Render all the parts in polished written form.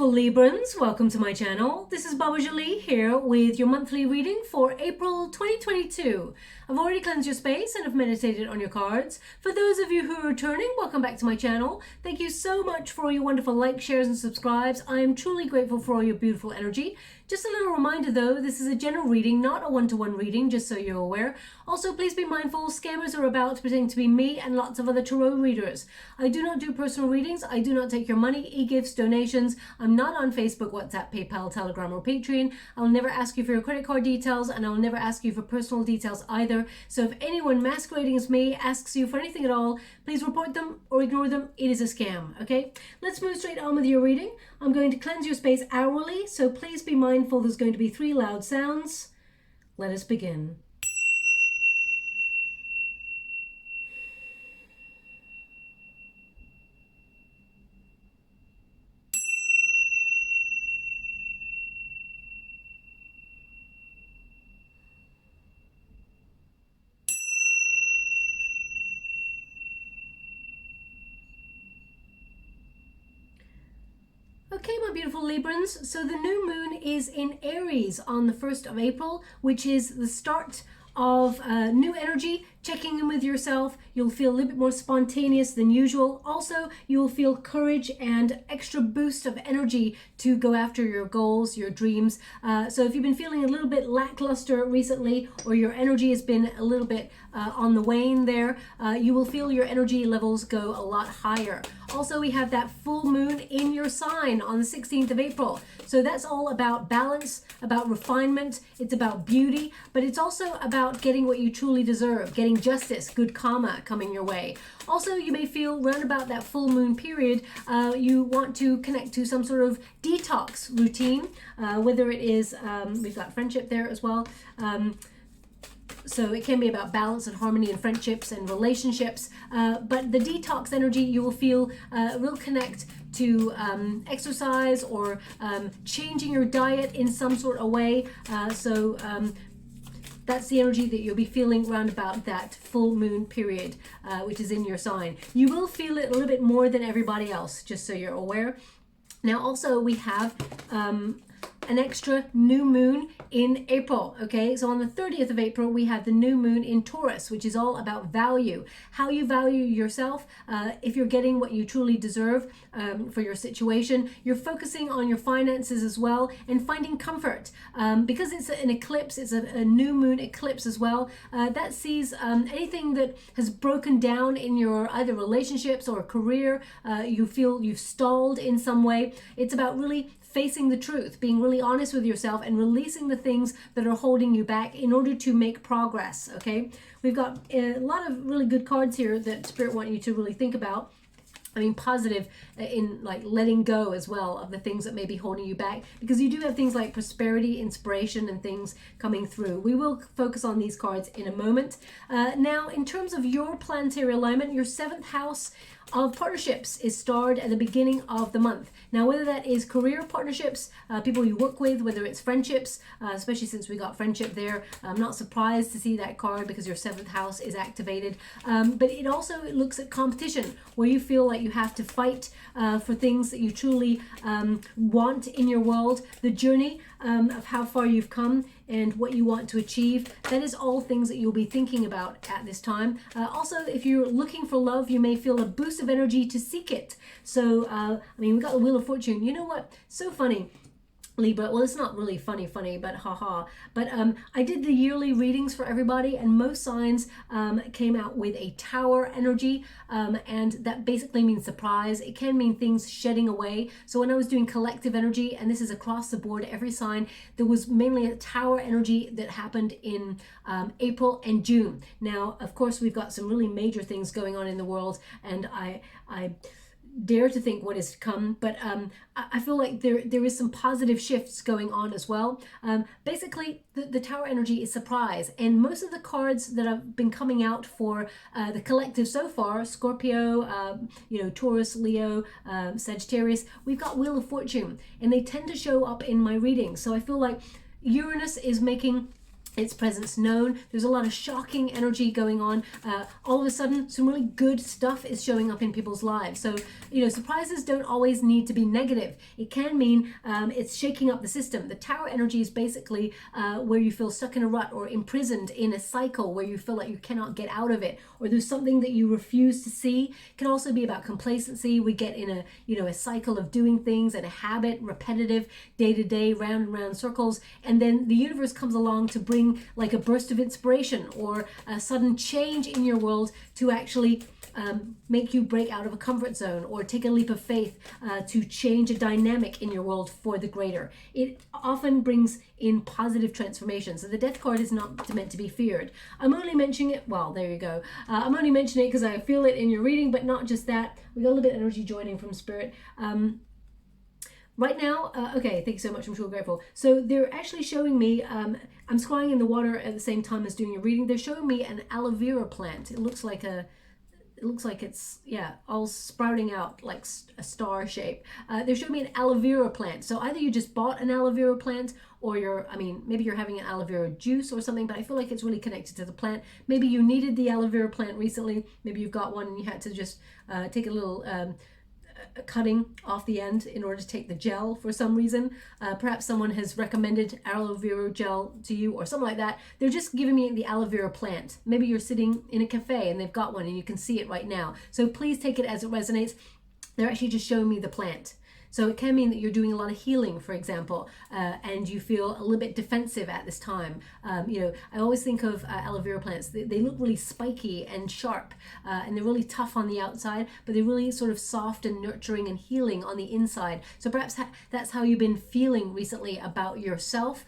beautiful Librans, welcome to my channel. This is Baba Jolie here with your monthly reading for April 2022. I've already cleansed your space and have meditated on your cards. For those of you who are returning, welcome back to my channel. Thank you so much for all your wonderful likes, shares and subscribes. I am truly grateful for all your beautiful energy. Just a little reminder though, this is a general reading, not a one-to-one reading, just so you're aware. Also, please be mindful, scammers are about to pretend to be me and lots of other tarot readers. I do not do personal readings. I do not take your money, e-gifts, donations. I'm not on Facebook, WhatsApp, PayPal, Telegram or Patreon. I'll never ask you for your credit card details and I'll never ask you for personal details either. So if anyone masquerading as me asks you for anything at all, please report them or ignore them. It is a scam, okay? Let's move straight on with your reading. I'm going to cleanse your space hourly, so please be mindful there's going to be 3 loud sounds. Let us begin. Okay, my beautiful Librans, so the new moon is in Aries on the 1st of April, which is the start of new energy, checking in with yourself. You'll feel a little bit more spontaneous than usual. Also, you'll feel courage and extra boost of energy to go after your goals, your dreams. So if you've been feeling a little bit lackluster recently, or your energy has been a little bit on the wane there, you will feel your energy levels go a lot higher. Also, we have that full moon in your sign on the 16th of April. So that's all about balance, about refinement. It's about beauty, but it's also about getting what you truly deserve, getting justice, good karma coming your way. Also, you may feel round about that full moon period, you want to connect to some sort of detox routine, whether it is, we've got friendship there as well. So it can be about balance and harmony in friendships and relationships. But the detox energy, you will feel will connect to exercise or changing your diet in some sort of way. That's the energy that you'll be feeling around about that full moon period, which is in your sign. You will feel it a little bit more than everybody else, just so you're aware. Now also we have an extra new moon in April, okay? So on the 30th of April, we have the new moon in Taurus, which is all about value, how you value yourself, if you're getting what you truly deserve for your situation. You're focusing on your finances as well and finding comfort. Because it's an eclipse, it's a new moon eclipse as well, that sees anything that has broken down in your either relationships or career, you feel you've stalled in some way. It's about really facing the truth, being really honest with yourself and releasing the things that are holding you back in order to make progress, okay? We've got a lot of really good cards here that Spirit want you to really think about. I mean, positive in like letting go as well of the things that may be holding you back, because you do have things like prosperity, inspiration, and things coming through. We will focus on these cards in a moment. Now, in terms of your planetary alignment, your 7th house of partnerships is starred at the beginning of the month. Now, whether that is career partnerships, people you work with, whether it's friendships, especially since we got friendship there, I'm not surprised to see that card because your 7th house is activated. But it also looks at competition, where you feel like you have to fight for things that you truly want in your world. The journey of how far you've come and what you want to achieve, that is all things that you'll be thinking about at this time. Also, if you're looking for love, you may feel a boost of energy to seek it. So, I mean, we got the Wheel of Fortune. You know what? So funny. Libra, well, it's not really funny, but haha. But I did the yearly readings for everybody, and most signs came out with a tower energy, and that basically means surprise. It can mean things shedding away. So when I was doing collective energy, and this is across the board, every sign, there was mainly a tower energy that happened in April and June. Now, of course, we've got some really major things going on in the world, and I dare to think what is to come, but I feel like there is some positive shifts going on as well. Basically, the tower energy is surprise, and most of the cards that have been coming out for the collective so far, Scorpio, Taurus, Leo, Sagittarius, we've got Wheel of Fortune, and they tend to show up in my readings. So I feel like Uranus is making its presence known. There's a lot of shocking energy going on. All of a sudden, some really good stuff is showing up in people's lives. So, you know, surprises don't always need to be negative. It can mean it's shaking up the system. The Tower energy is basically where you feel stuck in a rut or imprisoned in a cycle where you feel like you cannot get out of it, or there's something that you refuse to see. It can also be about complacency. We get in a, you know, a cycle of doing things and a habit, repetitive, day to day, round and round circles. And then the universe comes along to bring like a burst of inspiration or a sudden change in your world to actually make you break out of a comfort zone or take a leap of faith to change a dynamic in your world for the greater. It often brings in positive transformation. So the Death card is not meant to be feared. I'm only mentioning it, well, there you go. I'm only mentioning it because I feel it in your reading, but not just that. We got a little bit of energy joining from Spirit. Right now, okay, thank you so much, I'm sure grateful. So they're actually showing me, I'm scrying in the water at the same time as doing a reading. They're showing me an aloe vera plant. It looks like it's, yeah, all sprouting out like a star shape. They're showing me an aloe vera plant. So either you just bought an aloe vera plant, or maybe you're having an aloe vera juice or something, but I feel like it's really connected to the plant. Maybe you needed the aloe vera plant recently. Maybe you've got one and you had to just take a little cutting off the end in order to take the gel for some reason. Perhaps someone has recommended aloe vera gel to you or something like that. They're just giving me the aloe vera plant. Maybe you're sitting in a cafe and they've got one and you can see it right now. So please take it as it resonates. They're actually just showing me the plant. So it can mean that you're doing a lot of healing, for example, and you feel a little bit defensive at this time. You know, I always think of aloe vera plants. They look really spiky and sharp, and they're really tough on the outside, but they're really sort of soft and nurturing and healing on the inside. So perhaps that's how you've been feeling recently about yourself.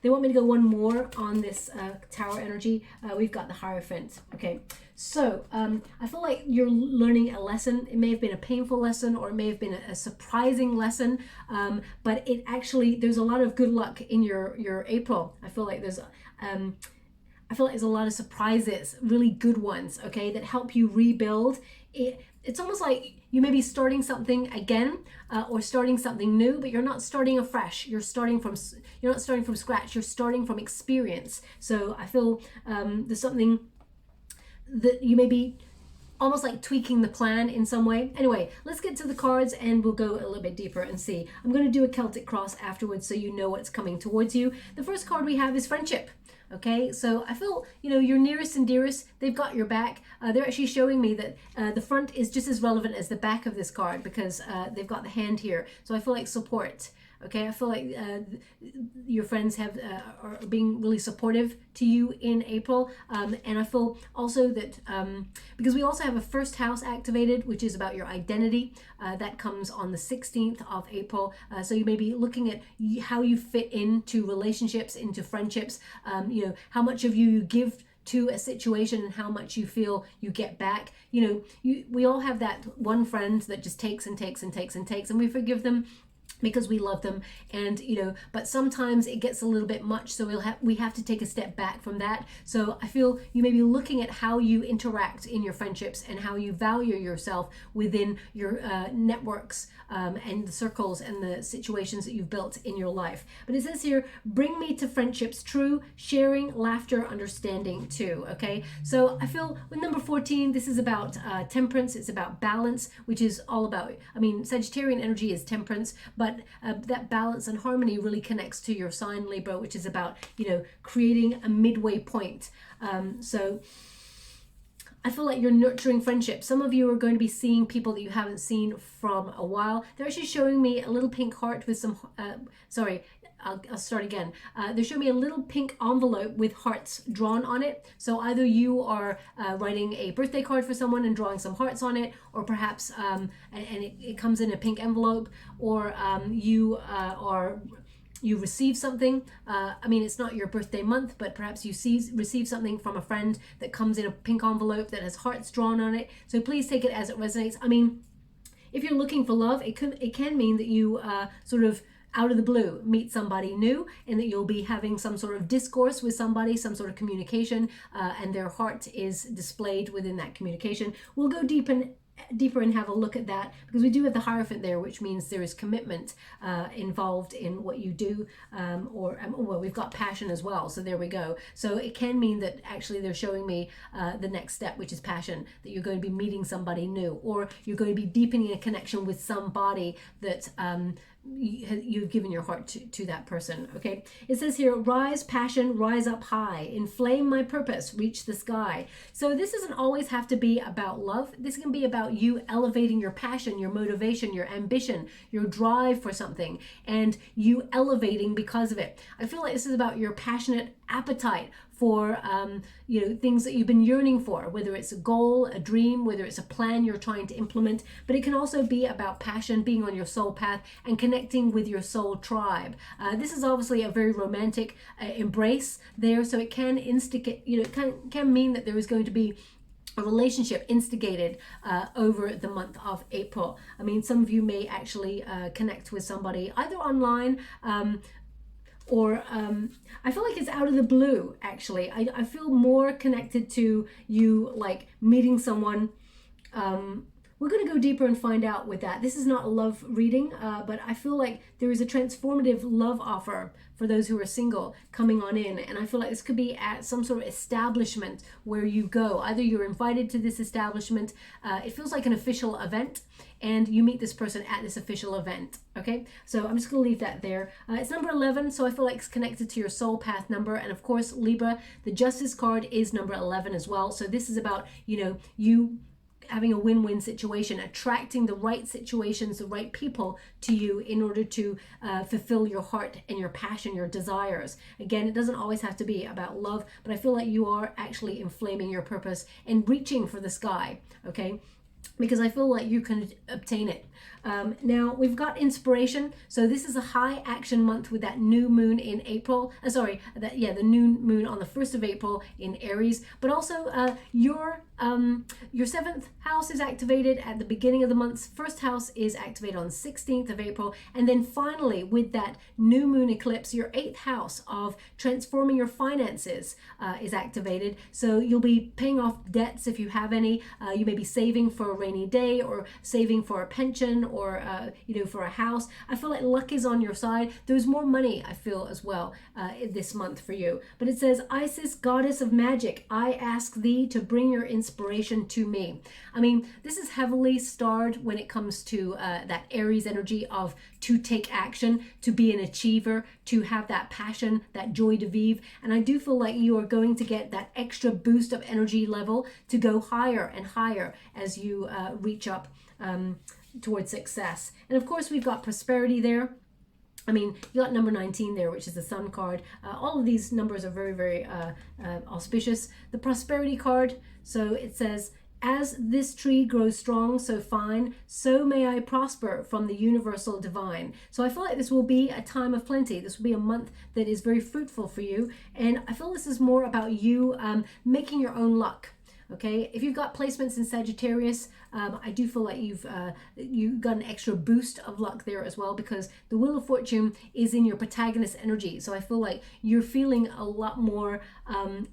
They want me to go one more on this Tower energy. We've got the Hierophant. Okay, so I feel like you're learning a lesson. It may have been a painful lesson, or it may have been a surprising lesson, but it actually, there's a lot of good luck in your April. I feel like there's a lot of surprises, really good ones, okay, that help you rebuild. It's almost like you may be starting something again, or starting something new, but you're not starting afresh. You're not starting from scratch. You're starting from experience. So I feel there's something that you may be almost like tweaking the plan in some way. Anyway, let's get to the cards and we'll go a little bit deeper and see. I'm going to do a Celtic cross afterwards so you know what's coming towards you. The first card we have is friendship. Okay, so I feel, you know, your nearest and dearest, they've got your back. They're actually showing me that the front is just as relevant as the back of this card because they've got the hand here. So I feel like support. Okay, I feel like your friends are being really supportive to you in April, and I feel also that because we also have a first house activated, which is about your identity, that comes on the 16th of April. So you may be looking at how you fit into relationships, into friendships. You know, how much of you give to a situation and how much you feel you get back. You know, we all have that one friend that just takes and takes and takes and takes, and we forgive them because we love them, and you know, but sometimes it gets a little bit much, so we have to take a step back from that. So I feel you may be looking at how you interact in your friendships and how you value yourself within your networks and the circles and the situations that you've built in your life. But it says here, bring me to friendships true, sharing, laughter, understanding too. Okay, so I feel with number 14, this is about temperance. It's about balance, which is all about, I mean, Sagittarian energy is temperance, but that balance and harmony really connects to your sign Libra, which is about, you know, creating a midway point. So I feel like you're nurturing friendships. Some of you are going to be seeing people that you haven't seen from a while. They're actually showing me a little pink heart with some, I'll start again. They're showing me a little pink envelope with hearts drawn on it. So either you are writing a birthday card for someone and drawing some hearts on it, or perhaps, and it comes in a pink envelope, or you receive something. I mean, it's not your birthday month, but perhaps you receive something from a friend that comes in a pink envelope that has hearts drawn on it. So please take it as it resonates. I mean, if you're looking for love, it can mean that you sort of out of the blue meet somebody new, and that you'll be having some sort of discourse with somebody, some sort of communication, and their heart is displayed within that communication. We'll go deep deeper and have a look at that, because we do have the Hierophant there, which means there is commitment involved in what you do, well, we've got passion as well, so there we go. So it can mean that actually they're showing me the next step, which is passion, that you're going to be meeting somebody new, or you're going to be deepening a connection with somebody that you've given your heart to that person. Okay, it says here, rise passion, rise up high, inflame my purpose, reach the sky. So this doesn't always have to be about love. This can be about you elevating your passion, your motivation, your ambition, your drive for something, and you elevating because of it. I feel like this is about your passionate appetite for things that you've been yearning for, whether it's a goal, a dream, whether it's a plan you're trying to implement. But it can also be about passion, being on your soul path and connecting with your soul tribe. This is obviously a very romantic embrace there, so it can instigate, can mean that there is going to be a relationship instigated over the month of April. I mean, some of you may actually connect with somebody either online, or I feel like it's out of the blue, actually. I feel more connected to you, like meeting someone. We're going to go deeper and find out with that. This is not a love reading, but I feel like there is a transformative love offer for those who are single coming on in. And I feel like this could be at some sort of establishment where you go. Either you're invited to this establishment, it feels like an official event, and you meet this person at this official event. Okay, so I'm just going to leave that there. It's number 11, so I feel like it's connected to your soul path number. And of course, Libra, the Justice card is number 11 as well. So this is about, you having a win-win situation, attracting the right situations, the right people to you in order to fulfill your heart and your passion, your desires. Again, it doesn't always have to be about love, but I feel like you are actually inflaming your purpose and reaching for the sky, okay? Because I feel like you can obtain it. Now we've got inspiration. So this is a high action month with that new moon in April. The new moon on the 1st of April in Aries. But also your 7th house is activated at the beginning of the month. First house is activated on 16th of April. And then finally, with that new moon eclipse, your 8th house of transforming your finances is activated. So you'll be paying off debts if you have any. You may be saving for a rainy day, or saving for a pension, or for a house. I feel like luck is on your side. There's more money, I feel, as well this month for you. But it says, Isis, goddess of magic, I ask thee to bring your inspiration to me. I mean, this is heavily starred when it comes to that Aries energy of to take action, to be an achiever, to have that passion, that joy de vivre. And I do feel like you are going to get that extra boost of energy level to go higher and higher as you reach up towards success. And of course, we've got prosperity there. I mean, you got number 19 there, which is the Sun card. All of these numbers are very, very auspicious. The prosperity card, so it says, as this tree grows strong, so fine, so may I prosper from the universal divine. So I feel like this will be a time of plenty. This will be a month that is very fruitful for you. And I feel this is more about you making your own luck. Okay, if you've got placements in Sagittarius, I do feel like you've got an extra boost of luck there as well, because the Wheel of Fortune is in your protagonist energy. So I feel like you're feeling a lot more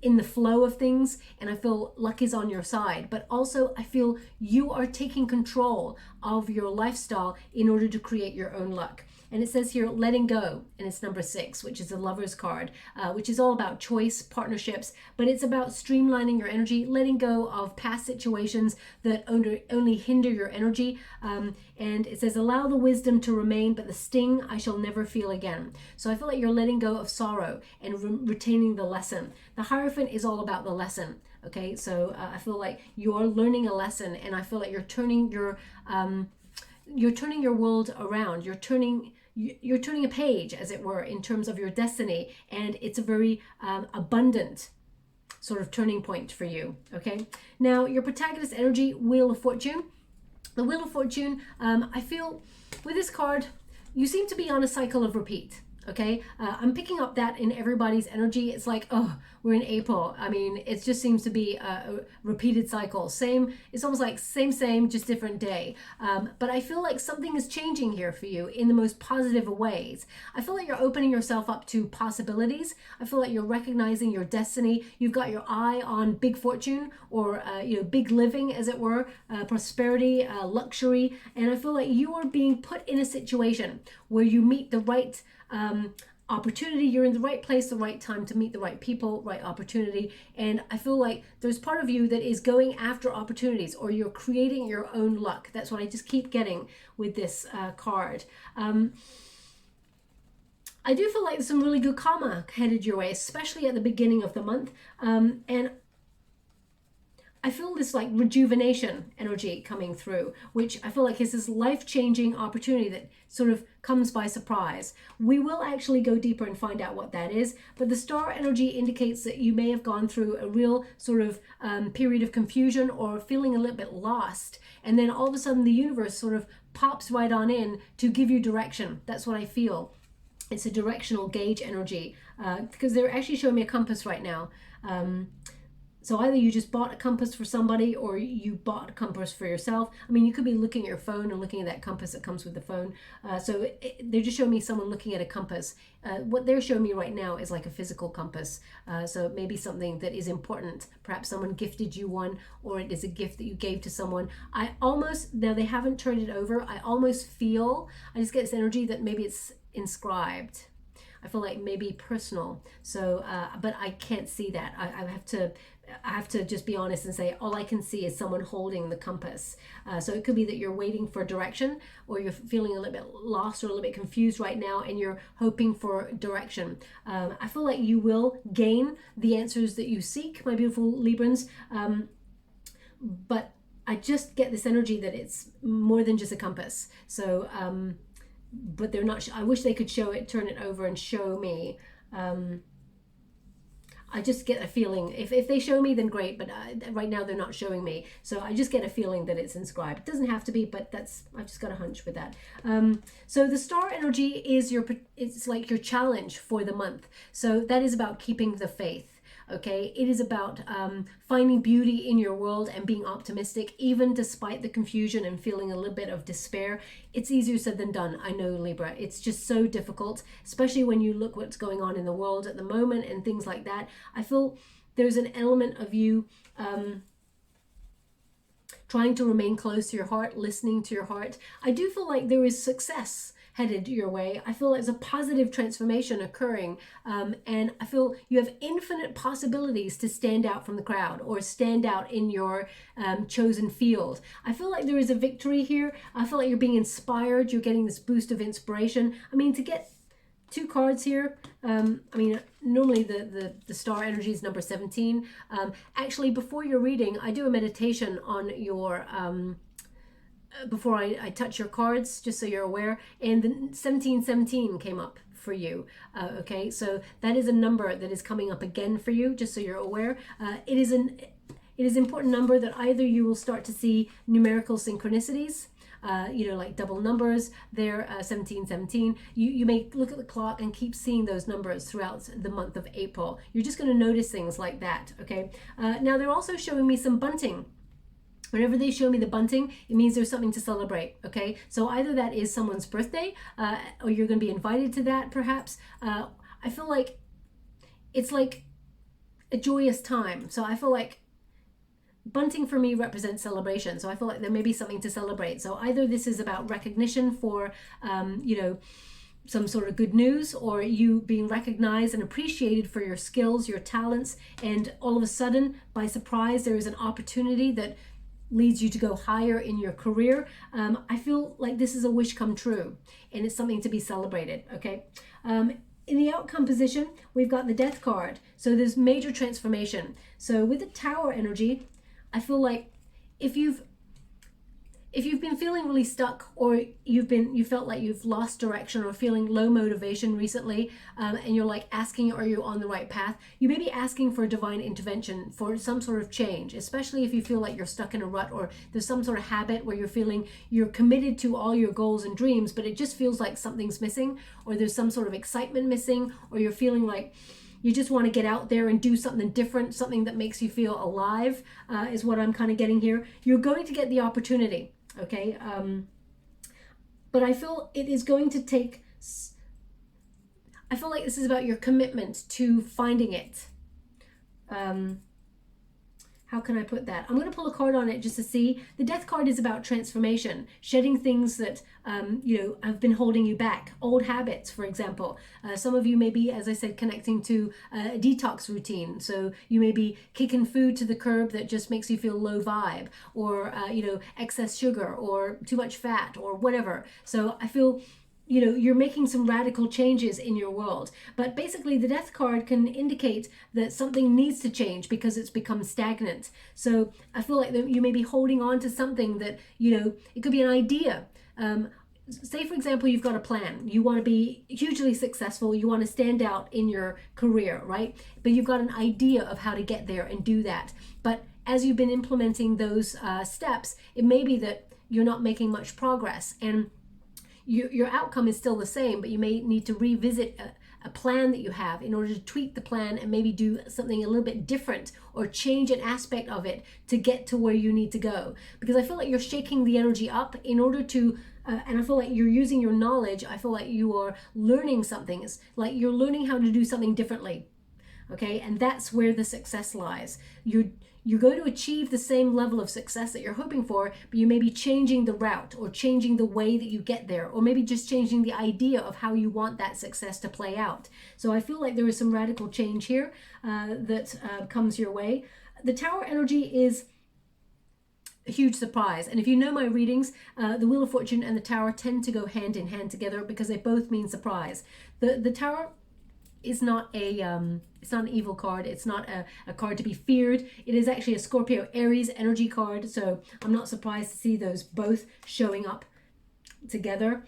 in the flow of things, and I feel luck is on your side. But also I feel you are taking control of your lifestyle in order to create your own luck. And it says here, letting go, and it's number 6, which is the Lover's card, which is all about choice, partnerships, but it's about streamlining your energy, letting go of past situations that only hinder your energy. And it says, allow the wisdom to remain, but the sting I shall never feel again. So I feel like you're letting go of sorrow and retaining the lesson. The Hierophant is all about the lesson. Okay, so I feel like you're learning a lesson, and I feel like you're turning your world around. You're turning a page, as it were, in terms of your destiny, and it's a very abundant sort of turning point for you. Okay, now your protagonist energy, Wheel of Fortune. The Wheel of Fortune, I feel with this card, you seem to be on a cycle of repeat. Okay, I'm picking up that in everybody's energy. It's like, oh, we're in April. I mean, it just seems to be a repeated cycle. Same, it's almost like same, just different day. But I feel like something is changing here for you in the most positive of ways. I feel like you're opening yourself up to possibilities. I feel like you're recognizing your destiny. You've got your eye on big fortune, or big living, as it were, prosperity, luxury. And I feel like you are being put in a situation where you meet the right opportunity. You're in the right place, the right time to meet the right people, right opportunity. And I feel like there's part of you that is going after opportunities, or you're creating your own luck. That's what I just keep getting with this card. I do feel like there's some really good karma headed your way, especially at the beginning of the month. And I feel this like rejuvenation energy coming through, which I feel like is this life-changing opportunity that sort of comes by surprise. We will actually go deeper and find out what that is, but the star energy indicates that you may have gone through a real sort of period of confusion, or feeling a little bit lost, and then all of a sudden the universe sort of pops right on in to give you direction. That's what I feel. It's a directional gauge energy, because they're actually showing me a compass right now. So either you just bought a compass for somebody, or you bought a compass for yourself. I mean, you could be looking at your phone and looking at that compass that comes with the phone. They're just showing me someone looking at a compass. What they're showing me right now is like a physical compass. So it may be something that is important. Perhaps someone gifted you one, or it is a gift that you gave to someone. Now they haven't turned it over. I just get this energy that maybe it's inscribed. I feel like maybe personal. So, but I can't see that. I have to just be honest and say all I can see is someone holding the compass. So it could be that you're waiting for direction, or you're feeling a little bit lost or a little bit confused right now, and you're hoping for direction. I feel like you will gain the answers that you seek, my beautiful Librans. But I just get this energy that it's more than just a compass. So, but they're not. I wish they could turn it over and show me. I just get a feeling, if they show me, then great, but right now they're not showing me. So I just get a feeling that it's inscribed. It doesn't have to be, but I've just got a hunch with that. So the star energy is it's like your challenge for the month. So that is about keeping the faith. Okay, it is about finding beauty in your world and being optimistic, even despite the confusion and feeling a little bit of despair. It's easier said than done. I know, Libra. It's just so difficult, especially when you look what's going on in the world at the moment and things like that. I feel there's an element of you trying to remain close to your heart, listening to your heart. I do feel like there is success headed your way. I feel there's a positive transformation occurring, and I feel you have infinite possibilities to stand out from the crowd, or stand out in your chosen field. I feel like there is a victory here. I feel like you're being inspired. You're getting this boost of inspiration. I mean, to get 2 cards here, normally the star energy is number 17. Actually, before your reading, I do a meditation on your before I touch your cards, just so you're aware, and the 1717 came up for you. Okay, so that is a number that is coming up again for you, just so you're aware. It is an important number that either you will start to see numerical synchronicities, like double numbers there, 1717. You may look at the clock and keep seeing those numbers throughout the month of April. You're just going to notice things like that. Okay, now they're also showing me some bunting. Whenever they show me the bunting, it means there's something to celebrate. Okay, so either that is someone's birthday, or you're going to be invited to that, perhaps. I feel like it's like a joyous time. So I feel like bunting for me represents celebration. So I feel like there may be something to celebrate. So either this is about recognition for, some sort of good news, or you being recognized and appreciated for your skills, your talents, and all of a sudden, by surprise, there is an opportunity that leads you to go higher in your career. I feel like this is a wish come true, and it's something to be celebrated. Okay, in the outcome position, we've got the Death card. So there's major transformation. So with the Tower energy, I feel like if you've if you've been feeling really stuck, or you felt like you've lost direction or feeling low motivation recently, and you're like asking, are you on the right path? You may be asking for divine intervention for some sort of change, especially if you feel like you're stuck in a rut, or there's some sort of habit where you're feeling you're committed to all your goals and dreams, but it just feels like something's missing, or there's some sort of excitement missing, or you're feeling like you just want to get out there and do something different, something that makes you feel alive, is what I'm kind of getting here. You're going to get the opportunity. Okay, but I feel it is going to take, I feel like this is about your commitment to finding it. How can I put that? I'm going to pull a card on it just to see. The Death card is about transformation, shedding things that, have been holding you back. Old habits, for example. Some of you may be, as I said, connecting to a detox routine. So you may be kicking food to the curb that just makes you feel low vibe, or, excess sugar, or too much fat, or whatever. So I feel, you're making some radical changes in your world. But basically the Death card can indicate that something needs to change because it's become stagnant. So I feel like you may be holding on to something that, it could be an idea. Say, for example, you've got a plan. You want to be hugely successful. You want to stand out in your career, right? But you've got an idea of how to get there and do that. But as you've been implementing those steps, it may be that you're not making much progress. And your outcome is still the same, but you may need to revisit a plan that you have in order to tweak the plan and maybe do something a little bit different, or change an aspect of it to get to where you need to go. Because I feel like you're shaking the energy up in order to, and I feel like you're using your knowledge. I feel like you are learning something. It's like you're learning how to do something differently. Okay, and that's where the success lies. You're going to achieve the same level of success that you're hoping for, but you may be changing the route, or changing the way that you get there, or maybe just changing the idea of how you want that success to play out. So I feel like there is some radical change here that comes your way. The Tower energy is a huge surprise. And if you know my readings, the Wheel of Fortune and the Tower tend to go hand in hand together because they both mean surprise. The Tower is not it's not an evil card. It's not a card to be feared. It is actually a Scorpio Aries energy card. So I'm not surprised to see those both showing up together.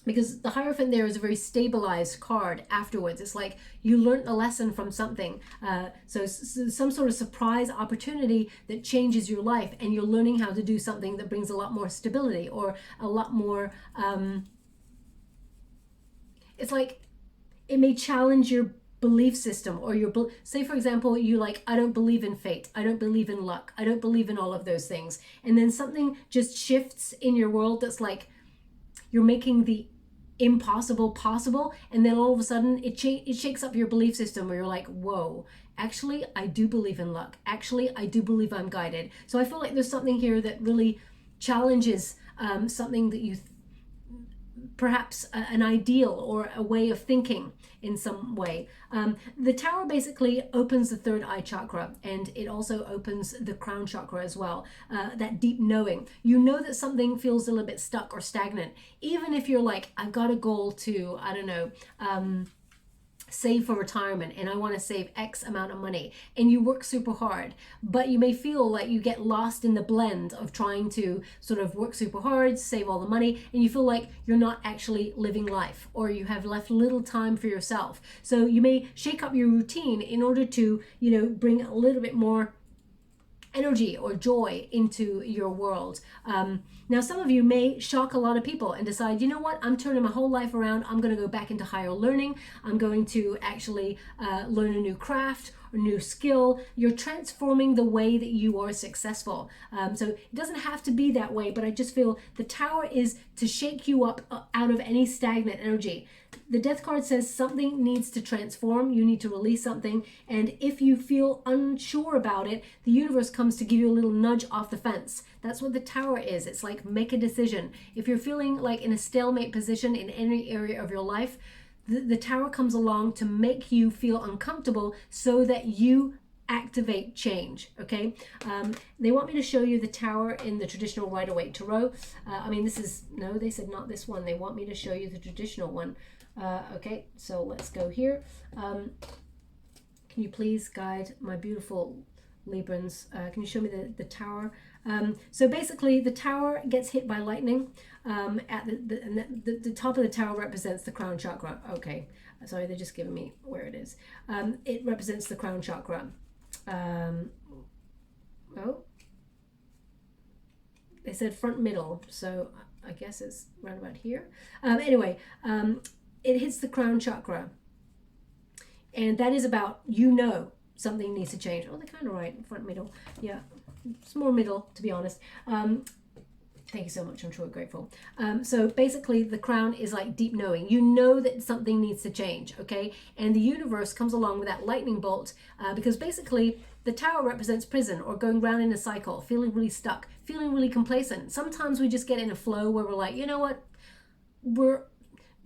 Because the Hierophant there is a very stabilized card afterwards. It's like you learned a lesson from something. So some sort of surprise opportunity that changes your life, and you're learning how to do something that brings a lot more stability, or a lot more, it's like it may challenge your belief system, or say, for example, you like, I don't believe in fate, I don't believe in luck, I don't believe in all of those things. And then something just shifts in your world that's like, you're making the impossible possible, and then all of a sudden it shakes up your belief system, where you're like, whoa, actually I do believe in luck, actually I do believe I'm guided. So I feel like there's something here that really challenges something that you perhaps an ideal or a way of thinking in some way. The Tower basically opens the third eye chakra, and it also opens the crown chakra as well. That deep knowing. You know that something feels a little bit stuck or stagnant. Even if you're like, I've got a goal to, I don't know, save for retirement, and I want to save X amount of money, and you work super hard, but you may feel like you get lost in the blend of trying to sort of work super hard, save all the money, and you feel like you're not actually living life, or you have left little time for yourself. So you may shake up your routine in order to, bring a little bit more energy or joy into your world. Now, some of you may shock a lot of people and decide, you know what, I'm turning my whole life around. I'm going to go back into higher learning. I'm going to actually learn a new craft or new skill. You're transforming the way that you are successful. So it doesn't have to be that way, but I just feel the Tower is to shake you up out of any stagnant energy. The Death card says something needs to transform. You need to release something. And if you feel unsure about it, the universe comes to give you a little nudge off the fence. That's what the Tower is. It's like, make a decision. If you're feeling like in a stalemate position in any area of your life, the Tower comes along to make you feel uncomfortable so that you activate change. Okay, they want me to show you the Tower in the traditional Rider-Waite Tarot. They said not this one. They want me to show you the traditional one. Okay, so let's go here. Can you please guide my beautiful Librans? Can you show me the Tower So basically the tower gets hit by lightning. At the top of the tower represents the crown chakra. Okay, sorry, they're just giving me where it is. It represents the crown chakra. Oh, they said front middle, so I guess it's right about here. Anyway, it hits the crown chakra, and that is about, you know, something needs to change. Oh, they're kind of right, front middle. Yeah, it's more middle, to be honest. Thank you so much, I'm truly grateful. So basically the crown is like deep knowing. You know that something needs to change, okay? And the universe comes along with that lightning bolt because basically the tower represents prison or going round in a cycle, feeling really stuck, feeling really complacent. Sometimes we just get in a flow where we're like, you know what? We're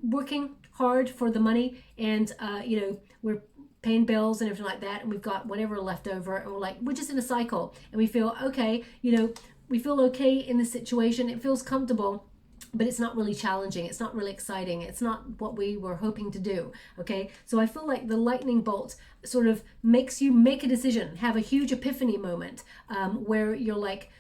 working hard for the money and, you know, we're paying bills and everything like that, and we've got whatever left over, and we're like, we're just in a cycle, and we feel, okay, you know, we feel okay in this situation, it feels comfortable, but it's not really challenging, it's not really exciting, it's not what we were hoping to do, okay? So I feel like the lightning bolt sort of makes you make a decision, have a huge epiphany moment where you're like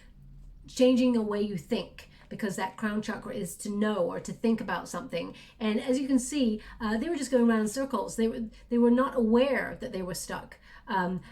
changing the way you think, because that crown chakra is to know or to think about something. And as you can see, they were just going around in circles. They were not aware that they were stuck.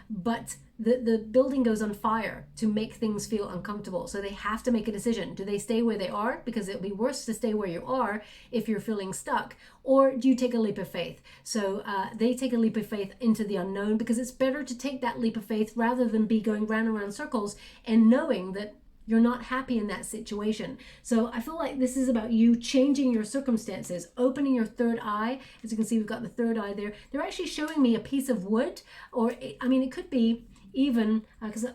But the building goes on fire to make things feel uncomfortable. So they have to make a decision. Do they stay where they are? Because it'll be worse to stay where you are if you're feeling stuck. Or do you take a leap of faith? So they take a leap of faith into the unknown, because it's better to take that leap of faith rather than be going round and round circles and knowing that you're not happy in that situation. So I feel like this is about you changing your circumstances, opening your third eye. As you can see, we've got the third eye there. They're actually showing me a piece of wood, or I mean, it could be even, because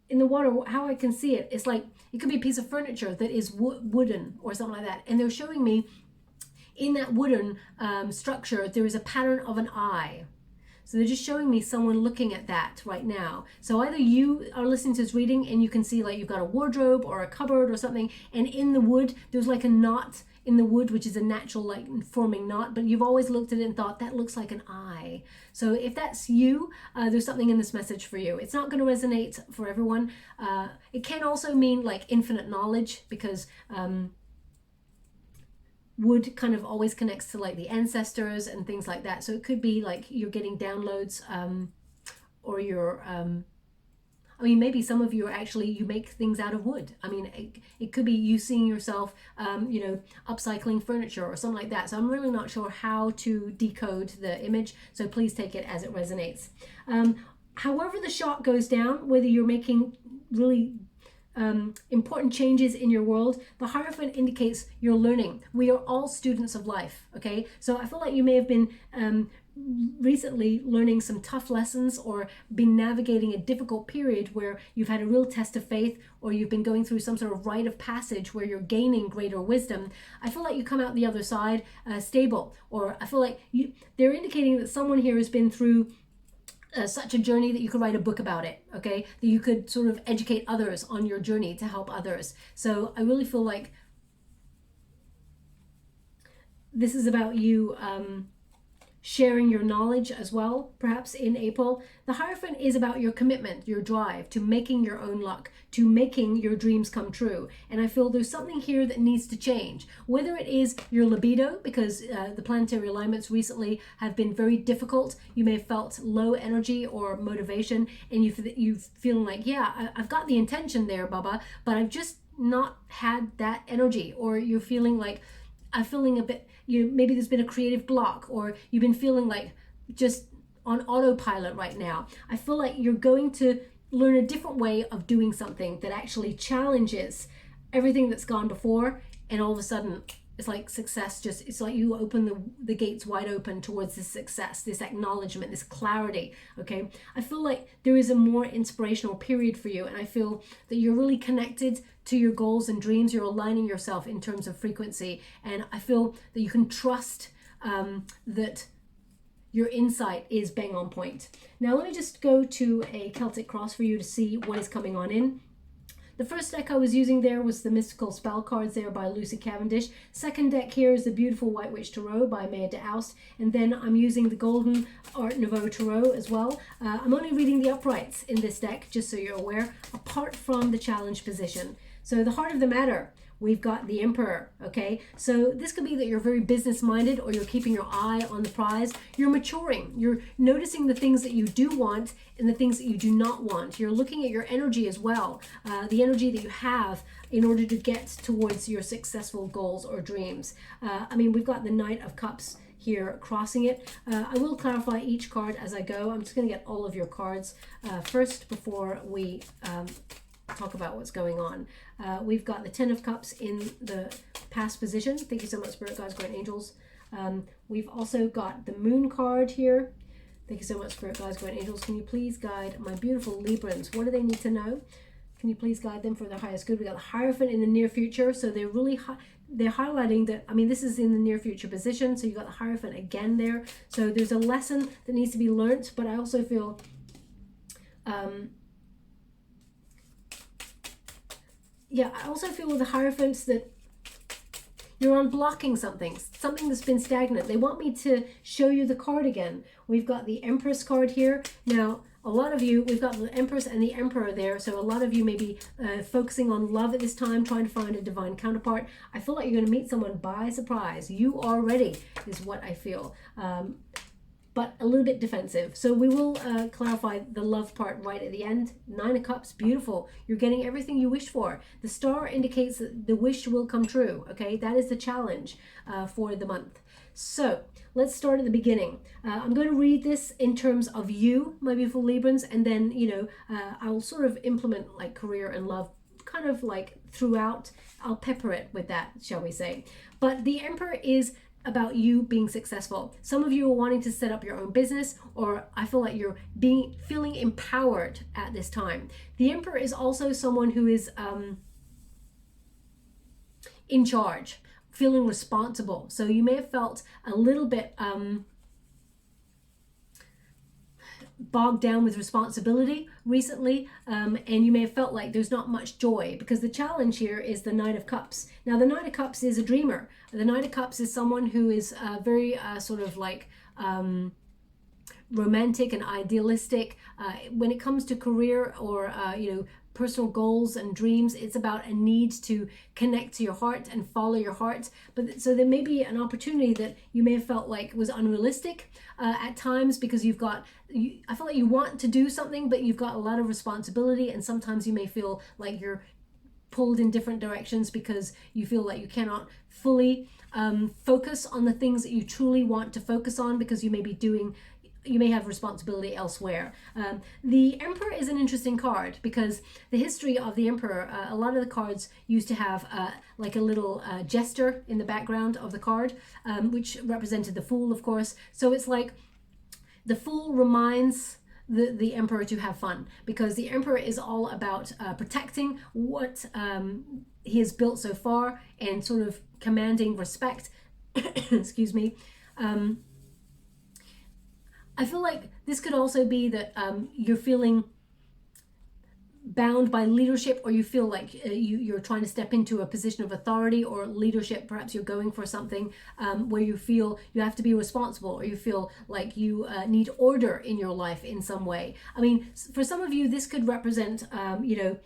in the water, how I can see it, it's like, it could be a piece of furniture that is wooden or something like that. And they're showing me in that wooden structure, there is a pattern of an eye. So they're just showing me someone looking at that right now. So either you are listening to this reading and you can see like you've got a wardrobe or a cupboard or something, and in the wood, there's like a knot in the wood, which is a natural like forming knot, but you've always looked at it and thought that looks like an eye. So if that's you, there's something in this message for you. It's not going to resonate for everyone. It can also mean like infinite knowledge, because wood kind of always connects to like the ancestors and things like that. So it could be like you're getting downloads, or you're, I mean, maybe some of you are actually, you make things out of wood. I mean, it could be you seeing yourself, you know, upcycling furniture or something like that. So I'm really not sure how to decode the image. So please take it as it resonates. However the shot goes down, whether you're making really important changes in your world, the Hierophant indicates you're learning. We are all students of life, okay? So I feel like you may have been recently learning some tough lessons, or been navigating a difficult period where you've had a real test of faith, or you've been going through some sort of rite of passage where you're gaining greater wisdom. I feel like you come out the other side stable, or I feel like they're indicating that someone here has been through such a journey that you could write a book about it, okay? That you could sort of educate others on your journey to help others. So I really feel like this is about you sharing your knowledge as well, perhaps in April. The Hierophant is about your commitment, your drive to making your own luck, to making your dreams come true. And I feel there's something here that needs to change, whether it is your libido, because the planetary alignments recently have been very difficult. You may have felt low energy or motivation, and you feeling like, yeah, I've got the intention there, Baba, but I've just not had that energy. Or you're feeling like, I'm feeling a bit, maybe there's been a creative block, or you've been feeling like just on autopilot right now. I feel like you're going to learn a different way of doing something that actually challenges everything that's gone before, and all of a sudden it's like success, it's like you open the gates wide open towards this success, this acknowledgement, this clarity, okay? I feel like there is a more inspirational period for you, and I feel that you're really connected to your goals and dreams. You're aligning yourself in terms of frequency, and I feel that you can trust that your insight is bang on point. Now let me just go to a Celtic cross for you to see what is coming on in. The first deck I was using there was the Mystical Spell cards there by Lucy Cavendish. Second deck here is the beautiful White Witch Tarot by Maya de Aust. And then I'm using the Golden Art Nouveau Tarot as well. I'm only reading the uprights in this deck, just so you're aware, apart from the challenge position. So the heart of the matter, we've got the Emperor, okay? So this could be that you're very business-minded, or you're keeping your eye on the prize. You're maturing. You're noticing the things that you do want and the things that you do not want. You're looking at your energy as well, the energy that you have in order to get towards your successful goals or dreams. I mean, we've got the Knight of Cups here crossing it. I will clarify each card as I go. I'm just going to get all of your cards first before we talk about what's going on. We've got the Ten of Cups in the past position. Thank you so much, Spirit Guides, Guardian Angels. We've also got the Moon card here. Thank you so much, Spirit Guides, Guardian Angels. Can you please guide my beautiful Librans? What do they need to know? Can you please guide them for their highest good? We got the Hierophant in the near future, so they're really they're highlighting that. I mean, this is in the near future position, so you got the Hierophant again there. So there's a lesson that needs to be learnt, but I also feel yeah, I also feel with the Hierophants that you're unblocking something that's been stagnant. They want me to show you the card again. We've got the Empress card here. Now, a lot of you, we've got the Empress and the Emperor there, so a lot of you may be focusing on love at this time, trying to find a divine counterpart. I feel like you're going to meet someone by surprise. You are ready, is what I feel. But a little bit defensive. So we will clarify the love part right at the end. Nine of Cups, beautiful. You're getting everything you wish for. The star indicates that the wish will come true, okay? That is the challenge for the month. So let's start at the beginning. I'm going to read this in terms of you, my beautiful Librans, and then, you know, I'll sort of implement like career and love kind of like throughout. I'll pepper it with that, shall we say. But the Emperor is about you being successful. Some of you are wanting to set up your own business, or I feel like you're feeling empowered at this time. The Emperor is also someone who is in charge, feeling responsible. So you may have felt a little bit bogged down with responsibility recently, and you may have felt like there's not much joy, because the challenge here is the Knight of Cups. Now, the Knight of Cups is a dreamer. The Knight of Cups is someone who is very sort of like romantic and idealistic. When it comes to career or you know, personal goals and dreams, it's about a need to connect to your heart and follow your heart. But so there may be an opportunity that you may have felt like was unrealistic at times, because you've got, I feel like you want to do something, but you've got a lot of responsibility, and sometimes you may feel like you're pulled in different directions because you feel like you cannot fully focus on the things that you truly want to focus on, because you may have responsibility elsewhere. The Emperor is an interesting card, because the history of the Emperor, a lot of the cards used to have like a little jester in the background of the card, which represented the Fool, of course. So it's like the Fool reminds the Emperor to have fun, because the Emperor is all about protecting what he has built so far and sort of commanding respect. Excuse me. I feel like this could also be that you're feeling bound by leadership, or you feel like you're trying to step into a position of authority or leadership. Perhaps you're going for something where you feel you have to be responsible, or you feel like you need order in your life in some way. I mean, for some of you, this could represent, you know,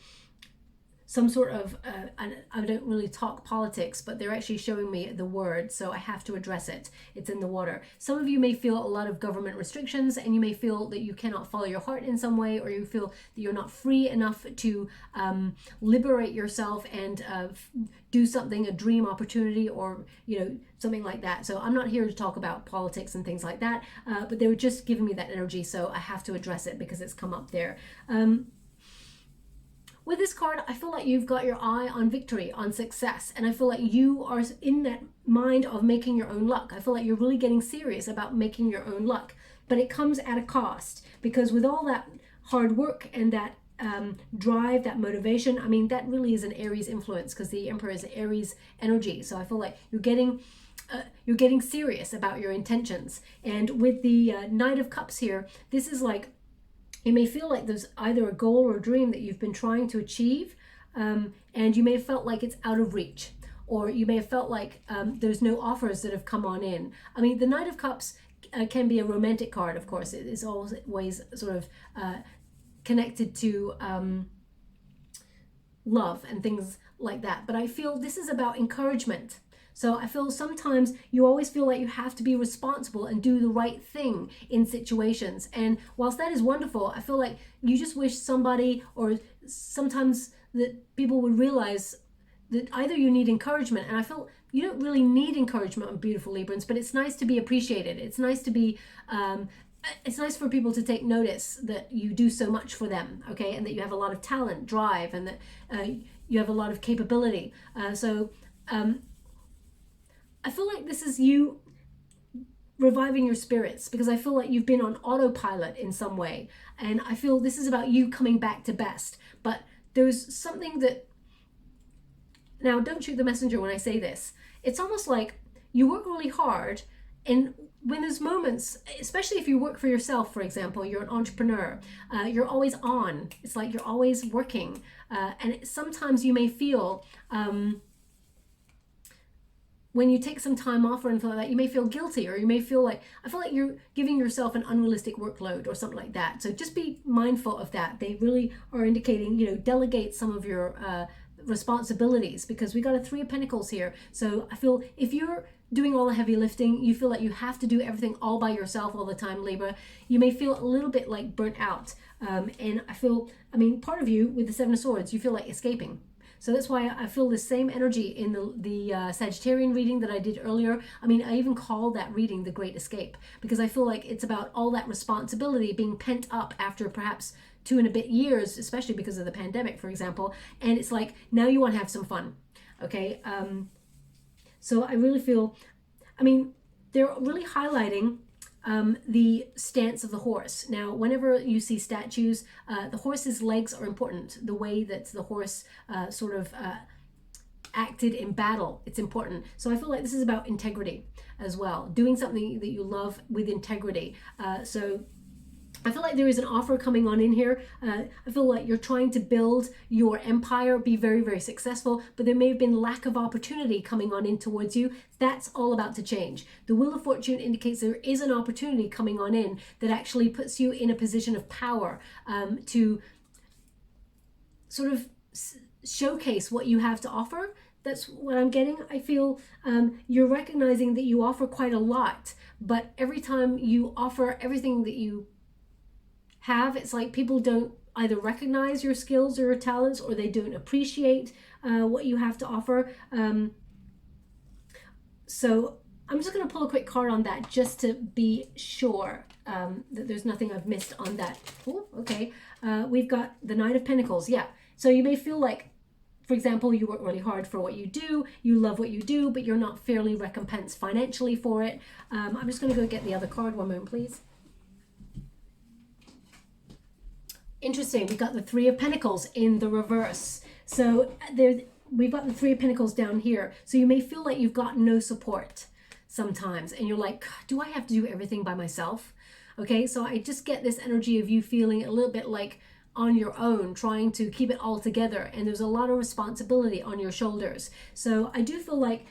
some sort of, I don't really talk politics, but they're actually showing me the word, so I have to address it. It's in the water. Some of you may feel a lot of government restrictions, and you may feel that you cannot follow your heart in some way, or you feel that you're not free enough to liberate yourself and do something, a dream opportunity, or, you know, something like that. So I'm not here to talk about politics and things like that, but they were just giving me that energy, so I have to address it because it's come up there. With this card, I feel like you've got your eye on victory, on success, and I feel like you are in that mind of making your own luck. I feel like you're really getting serious about making your own luck, but it comes at a cost, because with all that hard work and that drive, that motivation, I mean, that really is an Aries influence, because the Emperor is Aries energy. So I feel like you're getting serious about your intentions. And with the Knight of Cups here, this is like, you may feel like there's either a goal or a dream that you've been trying to achieve, and you may have felt like it's out of reach, or you may have felt like there's no offers that have come on in. I mean, the Knight of Cups can be a romantic card, of course. It is always sort of connected to love and things like that. But I feel this is about encouragement. So I feel sometimes you always feel like you have to be responsible and do the right thing in situations. And whilst that is wonderful, I feel like you just wish somebody, or sometimes that people would realize that either you need encouragement, and I feel you don't really need encouragement on beautiful Librans, but it's nice to be appreciated. It's nice to be, it's nice for people to take notice that you do so much for them, okay? And that you have a lot of talent, drive, and that you have a lot of capability. I feel like this is you reviving your spirits, because I feel like you've been on autopilot in some way. And I feel this is about you coming back to best. But there's something that, now don't shoot the messenger when I say this. It's almost like you work really hard, and when there's moments, especially if you work for yourself, for example, you're an entrepreneur, you're always on. It's like you're always working. And sometimes you may feel, when you take some time off or anything like that, you may feel guilty, or you may feel like, I feel like you're giving yourself an unrealistic workload or something like that. So just be mindful of that. They really are indicating, delegate some of your responsibilities, because we got a 3 of Pentacles here. So I feel if you're doing all the heavy lifting, you feel like you have to do everything all by yourself all the time, Libra, you may feel a little bit like burnt out. And I feel, part of you with the 7 of Swords, you feel like escaping. So that's why I feel the same energy in the Sagittarian reading that I did earlier. I even call that reading the Great Escape, because I feel like it's about all that responsibility being pent up after perhaps 2 and a bit years, especially because of the pandemic, for example. And it's like, now you want to have some fun, okay? So I really feel, they're really highlighting the stance of the horse. Now, whenever you see statues, the horse's legs are important. The way that the horse acted in battle, it's important. So I feel like this is about integrity as well, doing something that you love with integrity. So I feel like there is an offer coming on in here. I feel like you're trying to build your empire, be very, very successful, but there may have been lack of opportunity coming on in towards you. That's all about to change. The Wheel of Fortune indicates there is an opportunity coming on in that actually puts you in a position of power to sort of showcase what you have to offer. That's what I'm getting. I feel you're recognizing that you offer quite a lot, but every time you offer everything that you have, it's like people don't either recognize your skills or your talents, or they don't appreciate what you have to offer. So I'm just going to pull a quick card on that just to be sure that there's nothing I've missed on that. Ooh, okay. We've got the Knight of Pentacles. Yeah. So you may feel like, for example, you work really hard for what you do, you love what you do, but you're not fairly recompensed financially for it. I'm just going to go get the other card. One moment, please. Interesting, we got the 3 of Pentacles in the reverse. So we've got the 3 of Pentacles down here. So you may feel like you've got no support sometimes, and you're like, do I have to do everything by myself? Okay, so I just get this energy of you feeling a little bit like on your own, trying to keep it all together, and there's a lot of responsibility on your shoulders. So I do feel like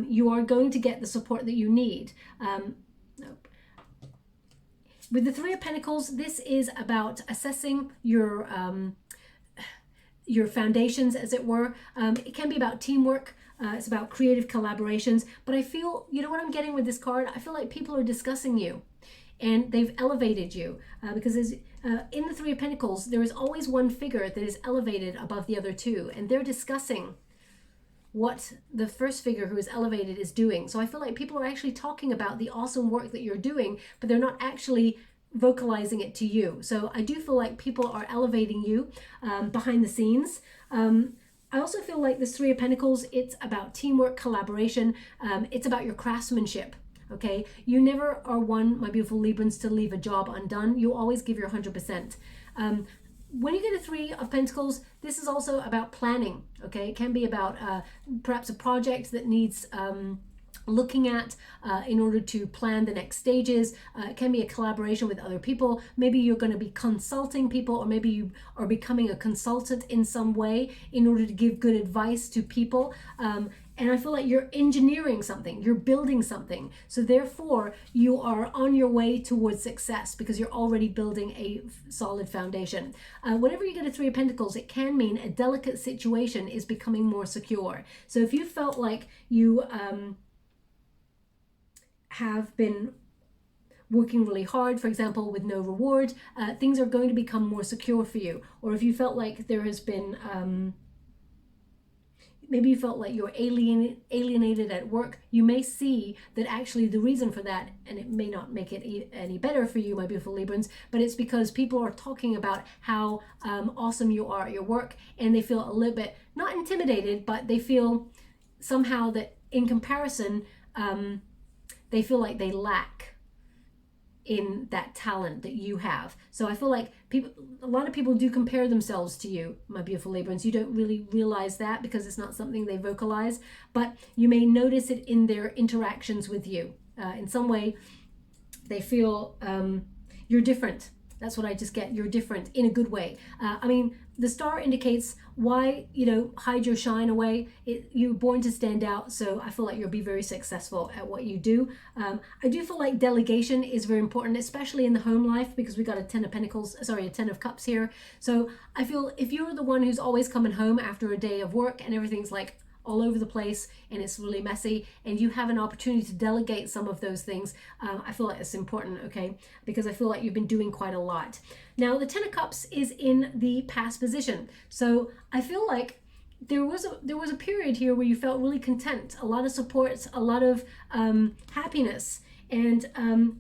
you are going to get the support that you need. Nope. With the 3 of Pentacles, this is about assessing your foundations, as it were. It can be about teamwork. It's about creative collaborations. But I feel, what I'm getting with this card? I feel like people are discussing you, and they've elevated you. Because in the 3 of Pentacles, there is always one figure that is elevated above the other 2. And they're discussing what the first figure who is elevated is doing. So I feel like people are actually talking about the awesome work that you're doing, but they're not actually vocalizing it to you. So I do feel like people are elevating you behind the scenes. I also feel like this 3 of Pentacles, it's about teamwork, collaboration. It's about your craftsmanship. Okay, you never are one, my beautiful Librans, to leave a job undone. You always give your 100%. When you get a 3 of Pentacles, this is also about planning. Okay, it can be about perhaps a project that needs looking at in order to plan the next stages. It can be a collaboration with other people. Maybe you're going to be consulting people, or maybe you are becoming a consultant in some way in order to give good advice to people. And I feel like you're engineering something, you're building something. So therefore, you are on your way towards success because you're already building a solid foundation. Whenever you get a Three of Pentacles, it can mean a delicate situation is becoming more secure. So if you felt like you have been working really hard, for example, with no reward, things are going to become more secure for you. Or if you felt like there has been maybe you felt like you're alienated at work, you may see that actually the reason for that, and it may not make it any better for you, my beautiful Librans, but it's because people are talking about how awesome you are at your work, and they feel a little bit, not intimidated, but they feel somehow that in comparison, they feel like they lack in that talent that you have. So I feel like a lot of people do compare themselves to you, my beautiful Librans. You don't really realize that because it's not something they vocalize, but you may notice it in their interactions with you. In some way, they feel you're different. That's what I just get. You're different in a good way. I mean, the star indicates why, hide your shine away. You're born to stand out. So I feel like you'll be very successful at what you do. I do feel like delegation is very important, especially in the home life, because we got a 10 of Pentacles, sorry, a 10 of Cups here. So I feel if you're the one who's always coming home after a day of work and everything's like all over the place and it's really messy, and you have an opportunity to delegate some of those things, I feel like it's important, okay? Because I feel like you've been doing quite a lot. Now, the 10 of Cups is in the past position. So I feel like there was a period here where you felt really content, a lot of support, a lot of happiness. And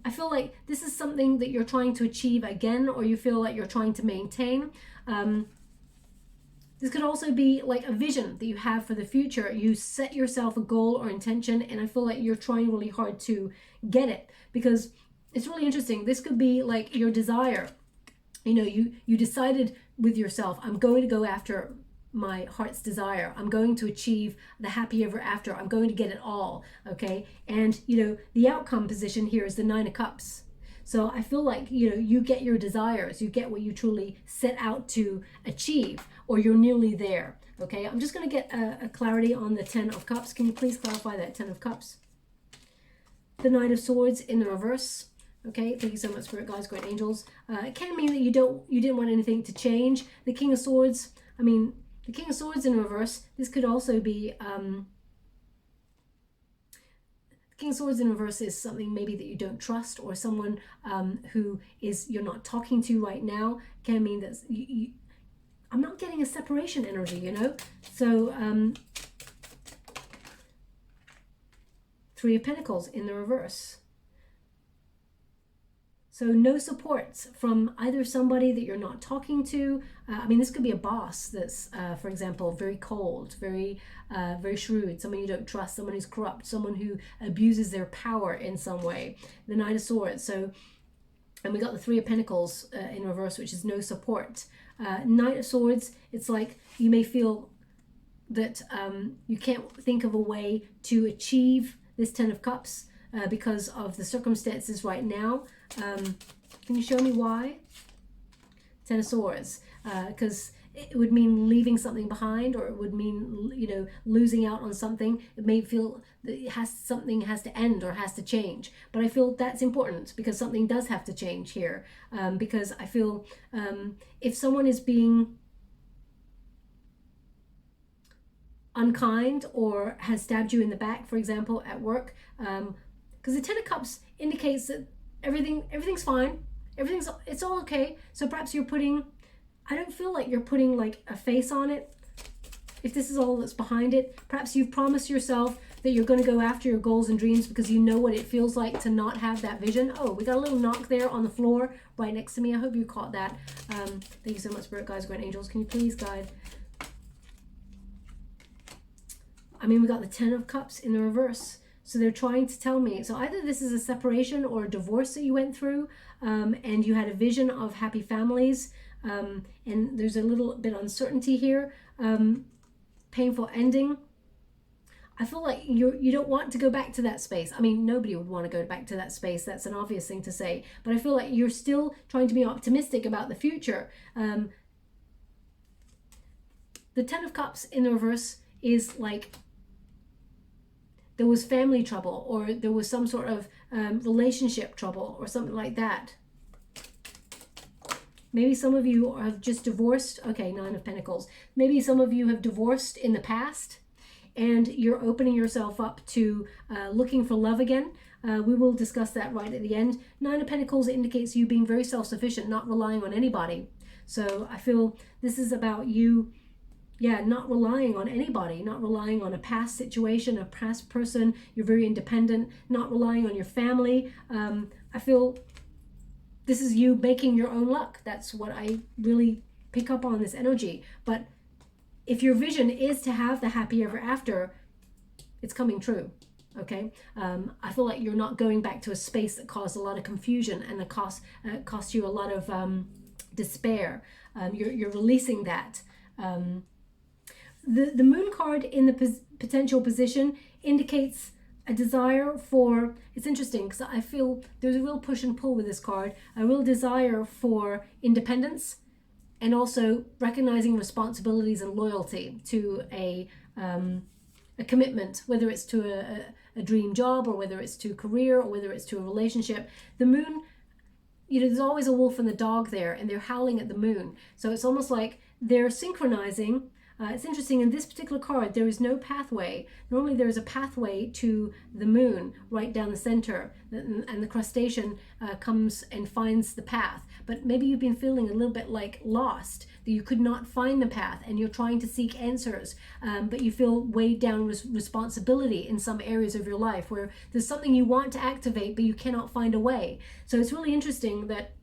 I feel like this is something that you're trying to achieve again, or you feel like you're trying to maintain. This could also be like a vision that you have for the future. You set yourself a goal or intention, and I feel like you're trying really hard to get it, because it's really interesting. This could be like your desire. You decided with yourself, I'm going to go after my heart's desire. I'm going to achieve the happy ever after. I'm going to get it all, okay? And, the outcome position here is the 9 of Cups. So I feel like, you get your desires, you get what you truly set out to achieve, or you're nearly there, okay? I'm just going to get a clarity on the 10 of Cups. Can you please clarify that 10 of Cups? The 9 of Swords in the reverse, okay? Thank you so much, Spirit Guides, Great Angels. It can mean that you didn't want anything to change. The King of Swords, the King of Swords in reverse, this could also be... King of Swords in reverse is something maybe that you don't trust, or someone who you're not talking to right now. Can mean that I'm not getting a separation energy, So 3 of Pentacles in the reverse. So no support from either somebody that you're not talking to. This could be a boss that's, for example, very cold, very shrewd, someone you don't trust, someone who's corrupt, someone who abuses their power in some way. The 9 of Swords. And we got the 3 of Pentacles in reverse, which is no support. 9 of Swords, it's like you may feel that you can't think of a way to achieve this 10 of Cups because of the circumstances right now. Can you show me why? 10 of Swords. Because it would mean leaving something behind, or it would mean, losing out on something. It may feel that something has to end or has to change. But I feel that's important, because something does have to change here. Because I feel if someone is being unkind or has stabbed you in the back, for example, at work, because the 10 of Cups indicates that everything's fine, it's all okay. So perhaps I don't feel like you're putting like a face on it. If this is all that's behind it, perhaps you've promised yourself that you're going to go after your goals and dreams because you know what it feels like to not have that vision. Oh, we got a little knock there on the floor right next to me. I hope you caught that. Thank you so much, Spirit Guides, Great Angels. Can you please guide? We got the 10 of Cups in the reverse. So they're trying to tell me, so either this is a separation or a divorce that you went through, and you had a vision of happy families, and there's a little bit of uncertainty here, painful ending. I feel like you don't want to go back to that space. I mean, nobody would want to go back to that space. That's an obvious thing to say. But I feel like you're still trying to be optimistic about the future. The Ten of Cups in the reverse is like there was family trouble, or there was some sort of relationship trouble or something like that. Maybe some of you have just divorced. Okay, Nine of Pentacles. Maybe some of you have divorced in the past, and you're opening yourself up to looking for love again. We will discuss that right at the end. Nine of Pentacles indicates you being very self-sufficient, not relying on anybody. So I feel this is about you, not relying on anybody, not relying on a past situation, a past person. You're very independent, not relying on your family. I feel this is you making your own luck. That's what I really pick up on, this energy. But if your vision is to have the happy ever after, it's coming true, okay? I feel like you're not going back to a space that caused a lot of confusion and that cost you a lot of despair. You're releasing that. The Moon card in the potential position indicates a desire for, it's interesting because I feel there's a real push and pull with this card, a real desire for independence, and also recognizing responsibilities and loyalty to a commitment, whether it's to a dream job, or whether it's to career, or whether it's to a relationship. The moon, there's always a wolf and the dog there, and they're howling at the moon. So it's almost like they're synchronizing. It's interesting, in this particular card, there is no pathway. Normally there is a pathway to the moon right down the center, and the crustacean comes and finds the path. But maybe you've been feeling a little bit like lost, that you could not find the path, and you're trying to seek answers, but you feel weighed down with responsibility in some areas of your life where there's something you want to activate, but you cannot find a way. So it's really interesting that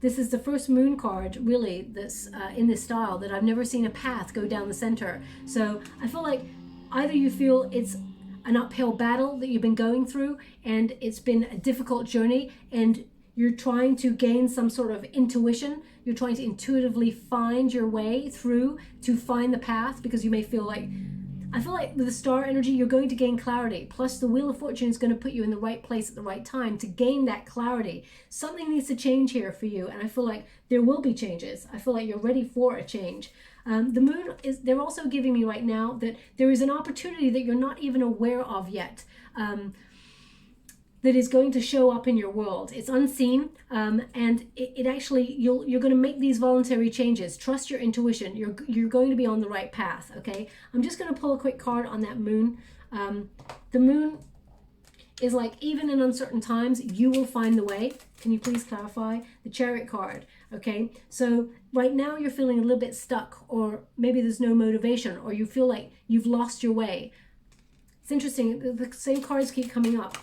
this is the first moon card, really, that's in this style, that I've never seen a path go down the center. So I feel like either you feel it's an uphill battle that you've been going through, and it's been a difficult journey, and you're trying to gain some sort of intuition. You're trying to intuitively find your way through to find the path, because you may feel like, I feel like with the star energy, you're going to gain clarity. Plus the Wheel of Fortune is going to put you in the right place at the right time to gain that clarity. Something needs to change here for you, and I feel like there will be changes. I feel like you're ready for a change. The moon is, they're also giving me right now that there is an opportunity that you're not even aware of yet, that is going to show up in your world. It's unseen, and it actually, you're going to make these voluntary changes. Trust your intuition. You're going to be on the right path, okay? I'm just going to pull a quick card on that moon. The moon is like, even in uncertain times, you will find the way. Can you please clarify? The Chariot card, okay? So right now you're feeling a little bit stuck, or maybe there's no motivation, or you feel like you've lost your way. It's interesting, the same cards keep coming up.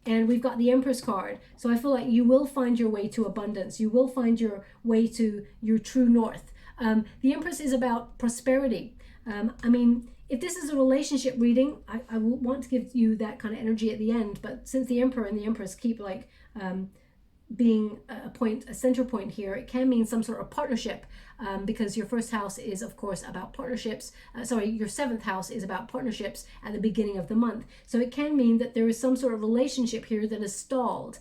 And we've got the Empress card. So I feel like you will find your way to abundance. You will find your way to your true north. The Empress is about prosperity. I mean, if this is a relationship reading, I will want to give you that kind of energy at the end. But since the Emperor and the Empress keep like being a center point here, it can mean some sort of partnership, because your first house is, of course, about partnerships. Your seventh house is about partnerships at the beginning of the month. So it can mean that there is some sort of relationship here that is stalled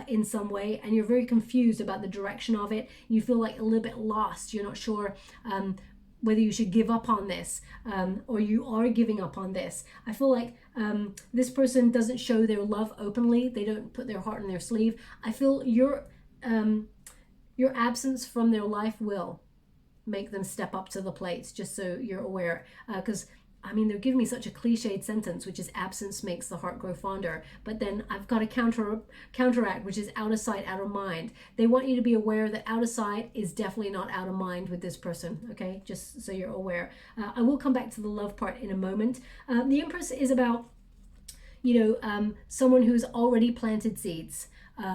in some way, and you're very confused about the direction of it. You feel like a little bit lost. You're not sure whether you should give up on this, or you are giving up on this. I feel like this person doesn't show their love openly. They don't put their heart on their sleeve. I feel your absence from their life will make them step up to the plate, just so you're aware. Because I mean, they're giving me such a cliched sentence, which is absence makes the heart grow fonder. But then I've got a counteract, which is out of sight, out of mind. They want you to be aware that out of sight is definitely not out of mind with this person, okay? Just so you're aware. I will come back to the love part in a moment. The Empress is about, someone who's already planted seeds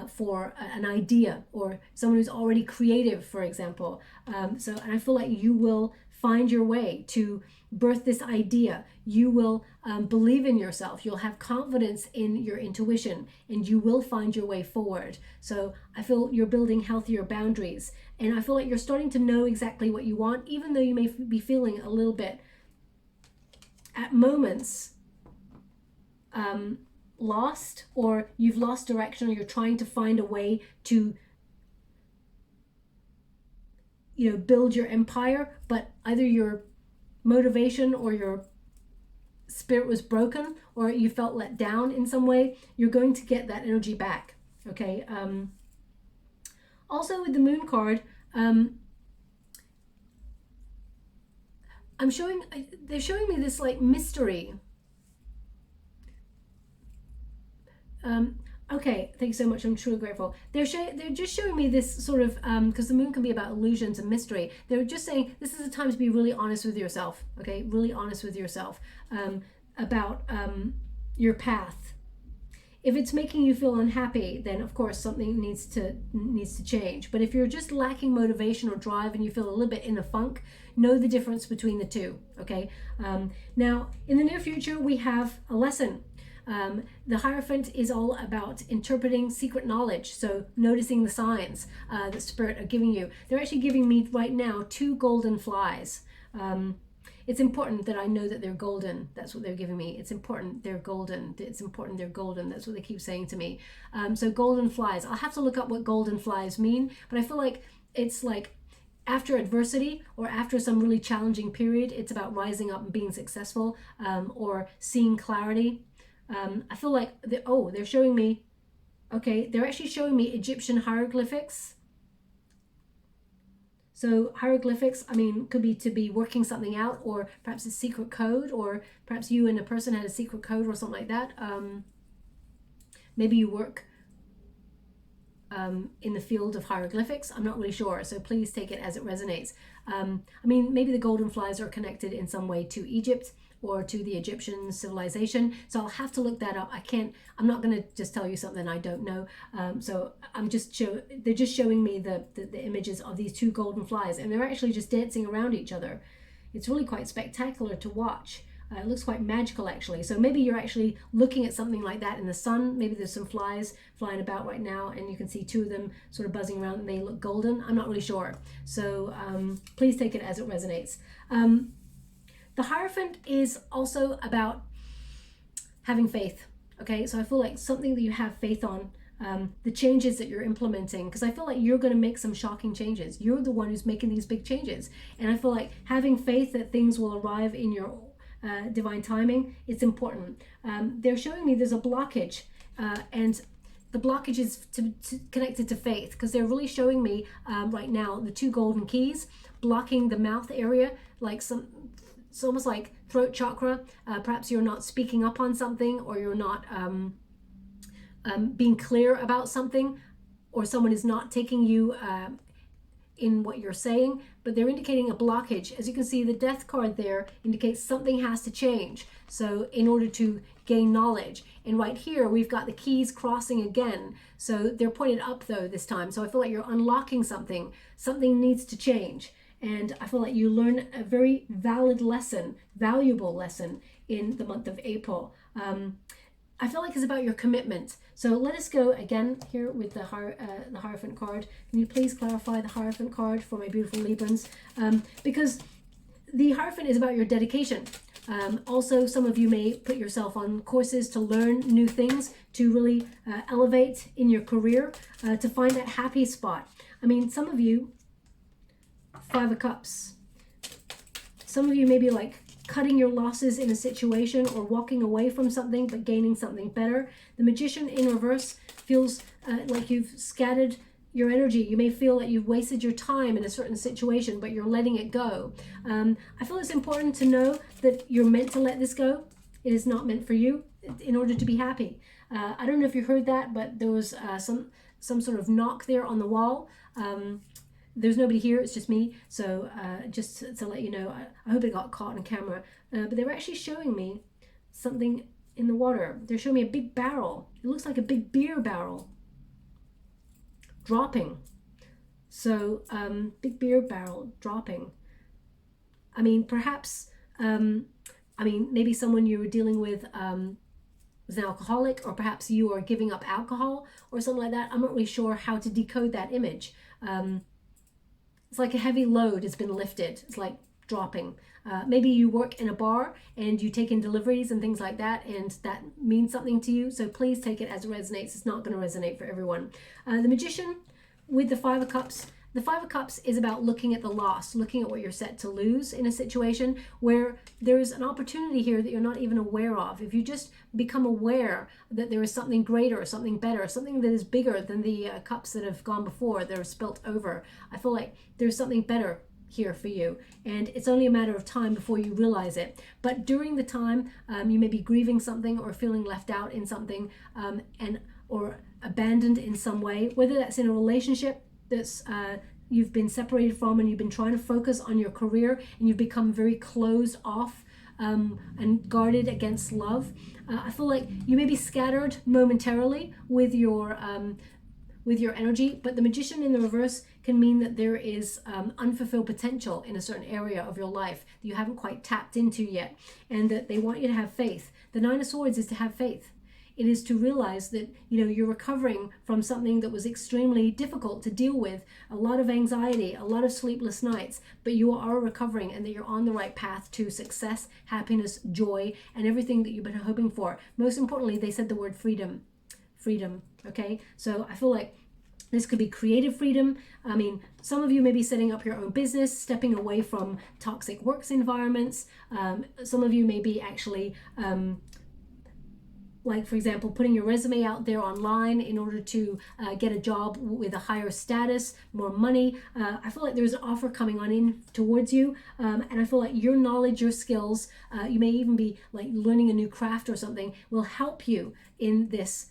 for an idea, or someone who's already creative, for example. And I feel like you will find your way to birth this idea. You will believe in yourself. You'll have confidence in your intuition, and you will find your way forward. So I feel you're building healthier boundaries, And I feel like you're starting to know exactly what you want, even though you may be feeling a little bit at moments lost, or you've lost direction, or you're trying to find a way to, you know, build your empire, but either your motivation or your spirit was broken, or you felt let down in some way. You're going to get that energy back. Okay. Also with the moon card, they're showing me this like mystery. Okay, thank you so much. I'm truly grateful. They're just showing me this sort of, because the moon can be about illusions and mystery. They're just saying this is a time to be really honest with yourself. Okay, really honest with yourself about your path. If it's making you feel unhappy, then of course something needs to change. But if you're just lacking motivation or drive and you feel a little bit in a funk, know the difference between the two. Okay. Now in the near future we have a lesson. The Hierophant is all about interpreting secret knowledge, so noticing the signs that Spirit are giving you. They're actually giving me right now 2 golden flies. It's important that I know that they're golden. That's what they're giving me. It's important they're golden. It's important they're golden. That's what they keep saying to me. So golden flies. I'll have to look up what golden flies mean, but I feel like it's like after adversity or after some really challenging period, it's about rising up and being successful, or seeing clarity. I feel like, they're showing me, okay, they're actually showing me Egyptian hieroglyphics. So hieroglyphics, I mean, could be to be working something out, or perhaps a secret code, or perhaps you and a person had a secret code or something like that. Maybe you work in the field of hieroglyphics. I'm not really sure, so please take it as it resonates. I mean, maybe the golden flies are connected in some way to Egypt or to the Egyptian civilization. So I'll have to look that up. I'm not going to just tell you something I don't know. So they're just showing me the images of these 2 golden flies, and they're actually just dancing around each other. It's really quite spectacular to watch. It looks quite magical actually. So maybe you're actually looking at something like that in the sun. Maybe there's some flies flying about right now and you can see 2 of them sort of buzzing around and they look golden. I'm not really sure. So please take it as it resonates. The Hierophant is also about having faith. Okay, so I feel like something that you have faith on, the changes that you're implementing, because I feel like you're going to make some shocking changes. You're the one who's making these big changes. And I feel like having faith that things will arrive in your divine timing, it's important. They're showing me there's a blockage, and the blockage is connected to faith, because they're really showing me right now the 2 golden keys blocking the mouth area, like it's almost like throat chakra. Perhaps you're not speaking up on something, or you're not being clear about something, or someone is not taking you in what you're saying, but they're indicating a blockage. As you can see, the Death card there indicates something has to change. So in order to gain knowledge, and right here we've got the keys crossing again. So they're pointed up though this time. So I feel like you're unlocking something. Something needs to change. And I feel like you learn a very valid lesson, valuable lesson in the month of April. I feel like it's about your commitment. So let us go again here with the Hierophant card. Can you please clarify the Hierophant card for my beautiful Librans? Because the Hierophant is about your dedication. Also, some of you may put yourself on courses to learn new things, to really elevate in your career, to find that happy spot. I mean, some of you, 5 of Cups. Some of you may be like cutting your losses in a situation, or walking away from something but gaining something better. The Magician in reverse feels like you've scattered your energy. You may feel that you've wasted your time in a certain situation, but you're letting it go. I feel it's important to know that you're meant to let this go. It is not meant for you in order to be happy. I don't know if you heard that, but there was some sort of knock there on the wall. There's nobody here, it's just me. So just to let you know, I hope it got caught on camera. But they were actually showing me something in the water. They're showing me a big barrel. It looks like a big beer barrel dropping. So big beer barrel dropping. I mean, perhaps, maybe someone you were dealing with is an alcoholic, or perhaps you are giving up alcohol or something like that. I'm not really sure how to decode that image. it's like a heavy load has been lifted. It's like dropping. Maybe you work in a bar and you take in deliveries and things like that, and that means something to you. So please take it as it resonates. It's not going to resonate for everyone. The Magician with the Five of Cups. The Five of Cups is about looking at the loss, looking at what you're set to lose in a situation where there's an opportunity here that you're not even aware of. If you just become aware that there is something greater, something better, something that is bigger than the cups that have gone before, that are spilt over, I feel like there's something better here for you, and it's only a matter of time before you realize it. But during the time, you may be grieving something or feeling left out in something, or abandoned in some way, whether that's in a relationship that's you've been separated from, and you've been trying to focus on your career, and you've become very closed off and guarded against love. I feel like you may be scattered momentarily with your energy, but the Magician in the reverse can mean that there is unfulfilled potential in a certain area of your life that you haven't quite tapped into yet, and that they want you to have faith. The Nine of Swords is to have faith. It is to realize that, you know, you're recovering from something that was extremely difficult to deal with, a lot of anxiety, a lot of sleepless nights, but you are recovering, and that you're on the right path to success, happiness, joy, and everything that you've been hoping for. Most importantly, they said the word freedom. Freedom, okay? So I feel like this could be creative freedom. I mean, some of you may be setting up your own business, stepping away from toxic works environments. Some of you may be actually, like, for example, putting your resume out there online in order to get a job with a higher status, more money. I feel like there's an offer coming on in towards you. And I feel like your knowledge, your skills, you may even be like learning a new craft or something, will help you in this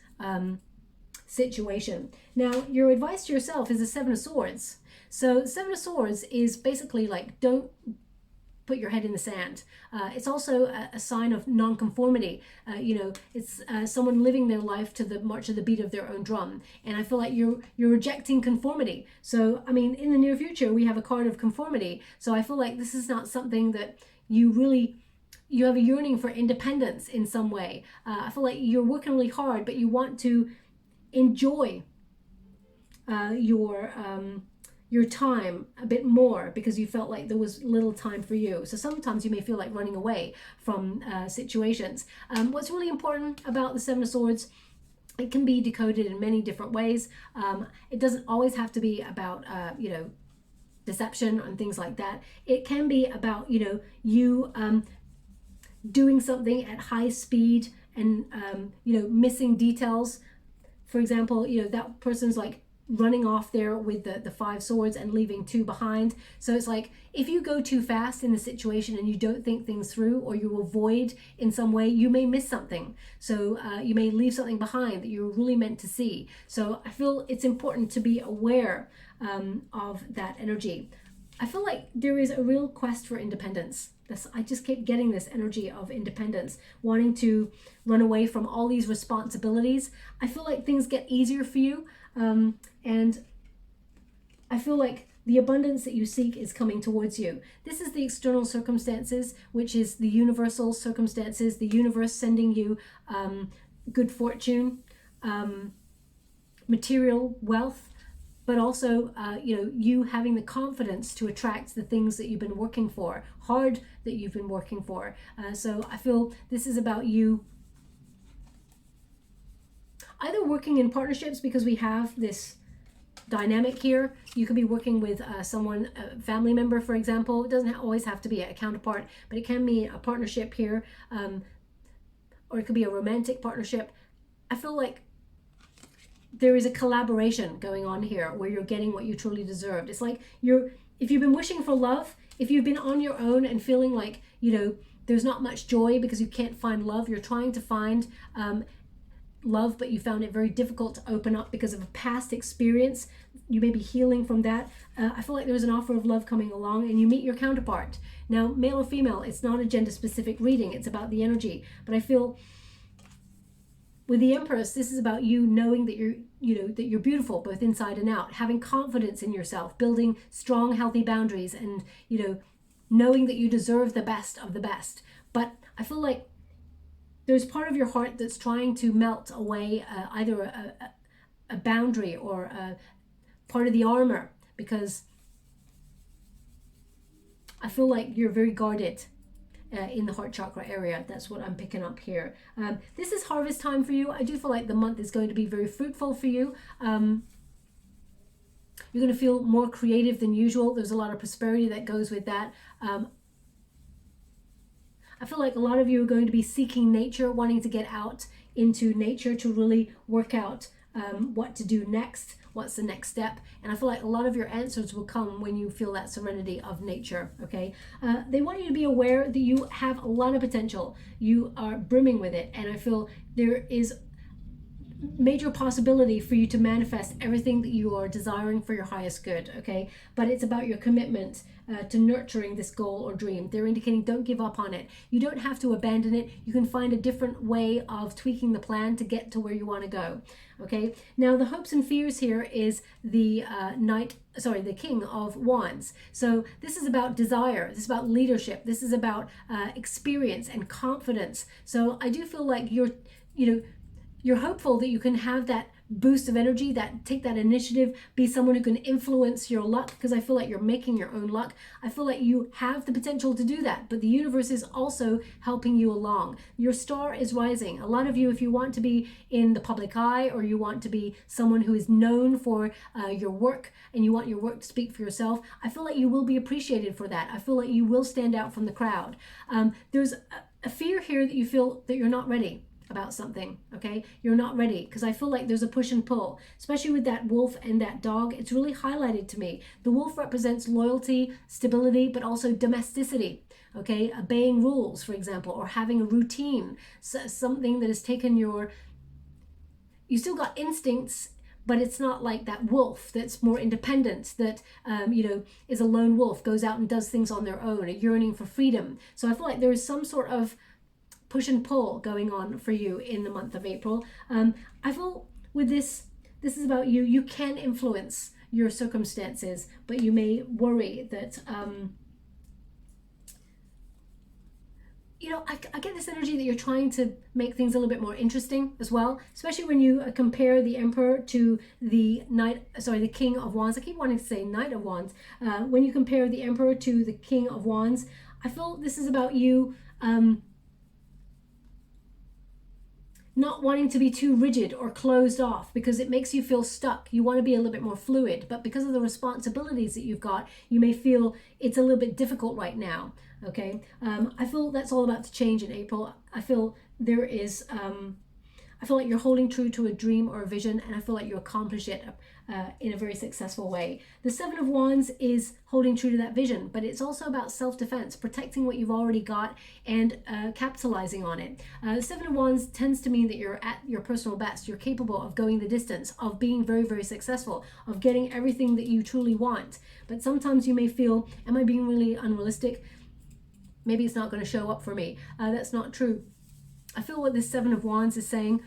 situation. Now, your advice to yourself is the Seven of Swords. So Seven of Swords is basically like, don't put your head in the sand. It's also a sign of non-conformity. You know, it's someone living their life to the march of the beat of their own drum. And I feel like you're rejecting conformity. So, I mean, in the near future, we have a card of conformity. So I feel like this is not something that you have a yearning for independence in some way. I feel like you're working really hard, but you want to enjoy your time a bit more because you felt like there was little time for you. So sometimes you may feel like running away from situations. What's really important about the Seven of Swords, it can be decoded in many different ways. It doesn't always have to be about, you know, deception and things like that. It can be about, you know, you doing something at high speed and, you know, missing details. For example, you know, that person's like running off there with the Five Swords and leaving two behind. So it's like, if you go too fast in the situation and you don't think things through, or you avoid in some way, you may miss something. So you may leave something behind that you're really meant to see. So I feel it's important to be aware of that energy. I feel like there is a real quest for independence. I just keep getting this energy of independence, wanting to run away from all these responsibilities. I feel like things get easier for you. And I feel like the abundance that you seek is coming towards you. This is the external circumstances, which is the universal circumstances, the universe sending you good fortune, material wealth, but also, you know, you having the confidence to attract the things that you've been working for, hard that you've been working for. So I feel this is about you either working in partnerships, because we have this dynamic here. You could be working with someone, a family member, for example. It doesn't always have to be a counterpart, but it can be a partnership here, or it could be a romantic partnership. I feel like there is a collaboration going on here where you're getting what you truly deserved. It's like if you've been wishing for love, if you've been on your own and feeling like, you know, there's not much joy because you can't find love, you're trying to find love, but you found it very difficult to open up because of a past experience. You may be healing from that. I feel like there's an offer of love coming along, and you meet your counterpart. Now, male or female, it's not a gender specific reading, it's about the energy. But I feel with the Empress, this is about you knowing that you're beautiful both inside and out, having confidence in yourself, building strong, healthy boundaries, and, you know, knowing that you deserve the best of the best. But I feel like there's part of your heart that's trying to melt away either a boundary or a part of the armor, because I feel like you're very guarded in the heart chakra area. That's what I'm picking up here. This is harvest time for you. I do feel like the month is going to be very fruitful for you. You're going to feel more creative than usual. There's a lot of prosperity that goes with that. I feel like a lot of you are going to be seeking nature, wanting to get out into nature to really work out what to do next, what's the next step. And I feel like a lot of your answers will come when you feel that serenity of nature, okay? They want you to be aware that you have a lot of potential. You are brimming with it. And I feel there is major possibility for you to manifest everything that you are desiring for your highest good, okay? But it's about your commitment to nurturing this goal or dream. They're indicating don't give up on it. You don't have to abandon it. You can find a different way of tweaking the plan to get to where you want to go, okay? Now the hopes and fears here is the the King of Wands. So this is about desire. This is about leadership. This is about experience and confidence. So I do feel like you're hopeful that you can have that boost of energy, that take that initiative, be someone who can influence your luck, because I feel like you're making your own luck. I feel like you have the potential to do that, but the universe is also helping you along. Your star is rising. A lot of you, if you want to be in the public eye, or you want to be someone who is known for your work, and you want your work to speak for yourself, I feel like you will be appreciated for that. I feel like you will stand out from the crowd. There's a fear here that you feel that you're not ready about something, okay? You're not ready, because I feel like there's a push and pull, especially with that wolf and that dog. It's really highlighted to me. The wolf represents loyalty, stability, but also domesticity, okay? Obeying rules, for example, or having a routine, so something that has taken you still got instincts, but it's not like that wolf that's more independent, that is a lone wolf, goes out and does things on their own, a yearning for freedom. So I feel like there is some sort of push and pull going on for you in the month of April. I feel with this is about you. You can influence your circumstances, but you may worry that, I get this energy that you're trying to make things a little bit more interesting as well, especially when you compare the Emperor to the King of Wands. I keep wanting to say Knight of Wands. When you compare the Emperor to the King of Wands, I feel this is about you not wanting to be too rigid or closed off, because it makes you feel stuck. You want to be a little bit more fluid, but because of the responsibilities that you've got, you may feel it's a little bit difficult right now, okay? I feel that's all about to change in April. I feel there is, I feel like you're holding true to a dream or a vision, and I feel like you accomplish it in a very successful way. The Seven of Wands is holding true to that vision, but it's also about self-defense, protecting what you've already got and capitalizing on it. The Seven of Wands tends to mean that you're at your personal best. You're capable of going the distance, of being very, very successful, of getting everything that you truly want. But sometimes you may feel, am I being really unrealistic? Maybe it's not going to show up for me. That's not true. I feel what this Seven of Wands is saying,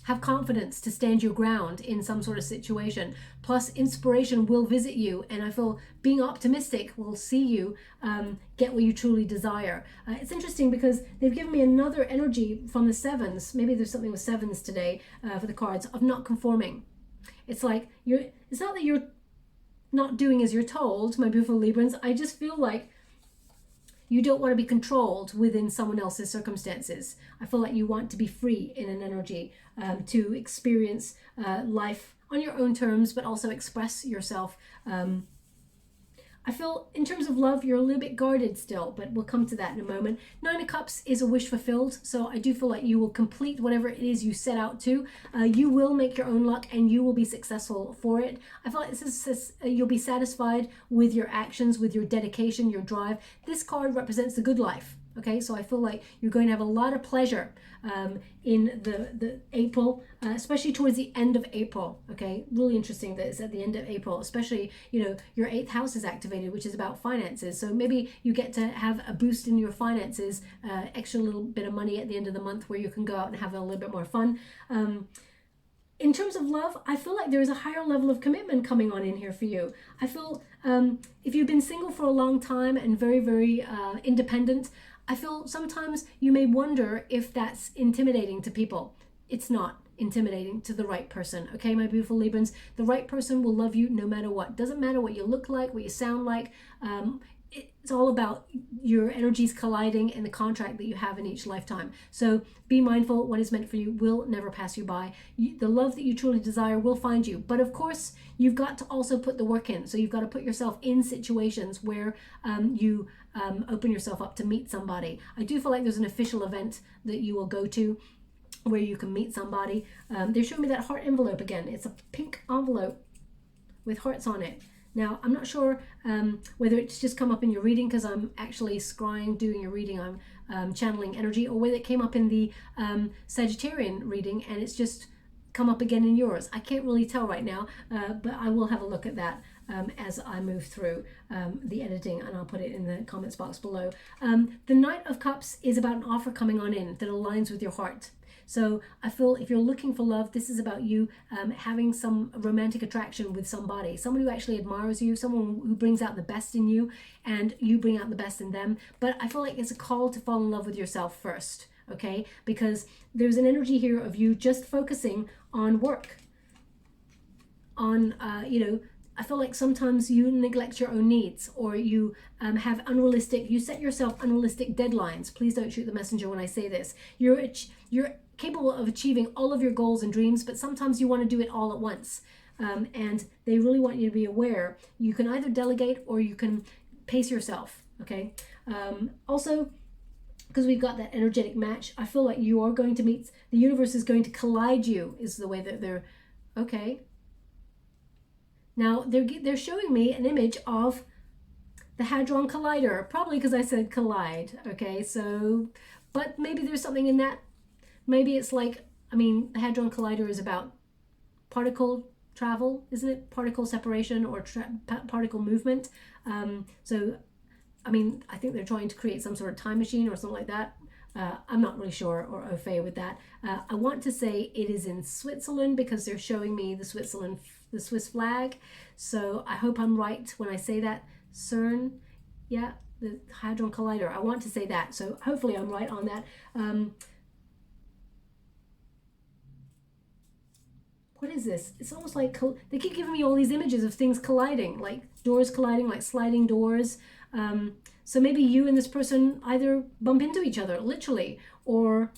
have confidence to stand your ground in some sort of situation. Plus, inspiration will visit you, and I feel being optimistic will see you get what you truly desire. It's interesting because they've given me another energy from the sevens. Maybe there's something with sevens today for the cards, of not conforming. It's like it's not that you're not doing as you're told, my beautiful Librans. I just feel like you don't want to be controlled within someone else's circumstances. I feel like you want to be free in an energy to experience life on your own terms, but also express yourself. I feel in terms of love, you're a little bit guarded still, but we'll come to that in a moment. Nine of Cups is a wish fulfilled. So I do feel like you will complete whatever it is you set out to. You will make your own luck, and you will be successful for it. I feel like you'll be satisfied with your actions, with your dedication, your drive. This card represents the good life. Okay, so I feel like you're going to have a lot of pleasure in the April, especially towards the end of April. Okay, really interesting that it's at the end of April, especially, your 8th house is activated, which is about finances. So maybe you get to have a boost in your finances, extra little bit of money at the end of the month where you can go out and have a little bit more fun. In terms of love, I feel like there is a higher level of commitment coming on in here for you. I feel if you've been single for a long time and very, very independent, I feel sometimes you may wonder if that's intimidating to people. It's not intimidating to the right person. Okay, my beautiful Librans, the right person will love you no matter what. Doesn't matter what you look like, what you sound like. it's all about your energies colliding and the contract that you have in each lifetime. So be mindful, what is meant for you will never pass you by. The love that you truly desire will find you. But of course, you've got to also put the work in. So you've got to put yourself in situations where you open yourself up to meet somebody. I do feel like there's an official event that you will go to where you can meet somebody. They're showing me that heart envelope again. It's a pink envelope with hearts on it. Now, I'm not sure whether it's just come up in your reading because I'm actually scrying, doing your reading, I'm channeling energy, or whether it came up in the Sagittarian reading and it's just come up again in yours. I can't really tell right now, but I will have a look at that as I move through the editing, and I'll put it in the comments box below. The Knight of Cups is about an offer coming on in that aligns with your heart. So I feel if you're looking for love, this is about you having some romantic attraction with somebody who actually admires you, someone who brings out the best in you and you bring out the best in them. But I feel like it's a call to fall in love with yourself first, okay? Because there's an energy here of you just focusing on work, on, I feel like sometimes you neglect your own needs, or you you set yourself unrealistic deadlines. Please don't shoot the messenger when I say this. You're capable of achieving all of your goals and dreams, but sometimes you want to do it all at once. And they really want you to be aware. You can either delegate or you can pace yourself, okay? Also, because we've got that energetic match, I feel like you are going to meet, the universe is going to collide you, is the way that they're, okay. Now, they're showing me an image of the Hadron Collider, probably because I said collide, okay? So, but maybe there's something in that. Maybe it's like, the Hadron Collider is about particle travel, isn't it? Particle separation or particle movement. So, I think they're trying to create some sort of time machine or something like that. I'm not really sure or au fait with that. I want to say it is in Switzerland because they're showing me the Swiss flag. So I hope I'm right when I say that. CERN, yeah, the Hadron Collider. I want to say that. So hopefully I'm right on that. What is this? It's almost like they keep giving me all these images of things colliding, like doors colliding, like sliding doors. So maybe you and this person either bump into each other, literally, or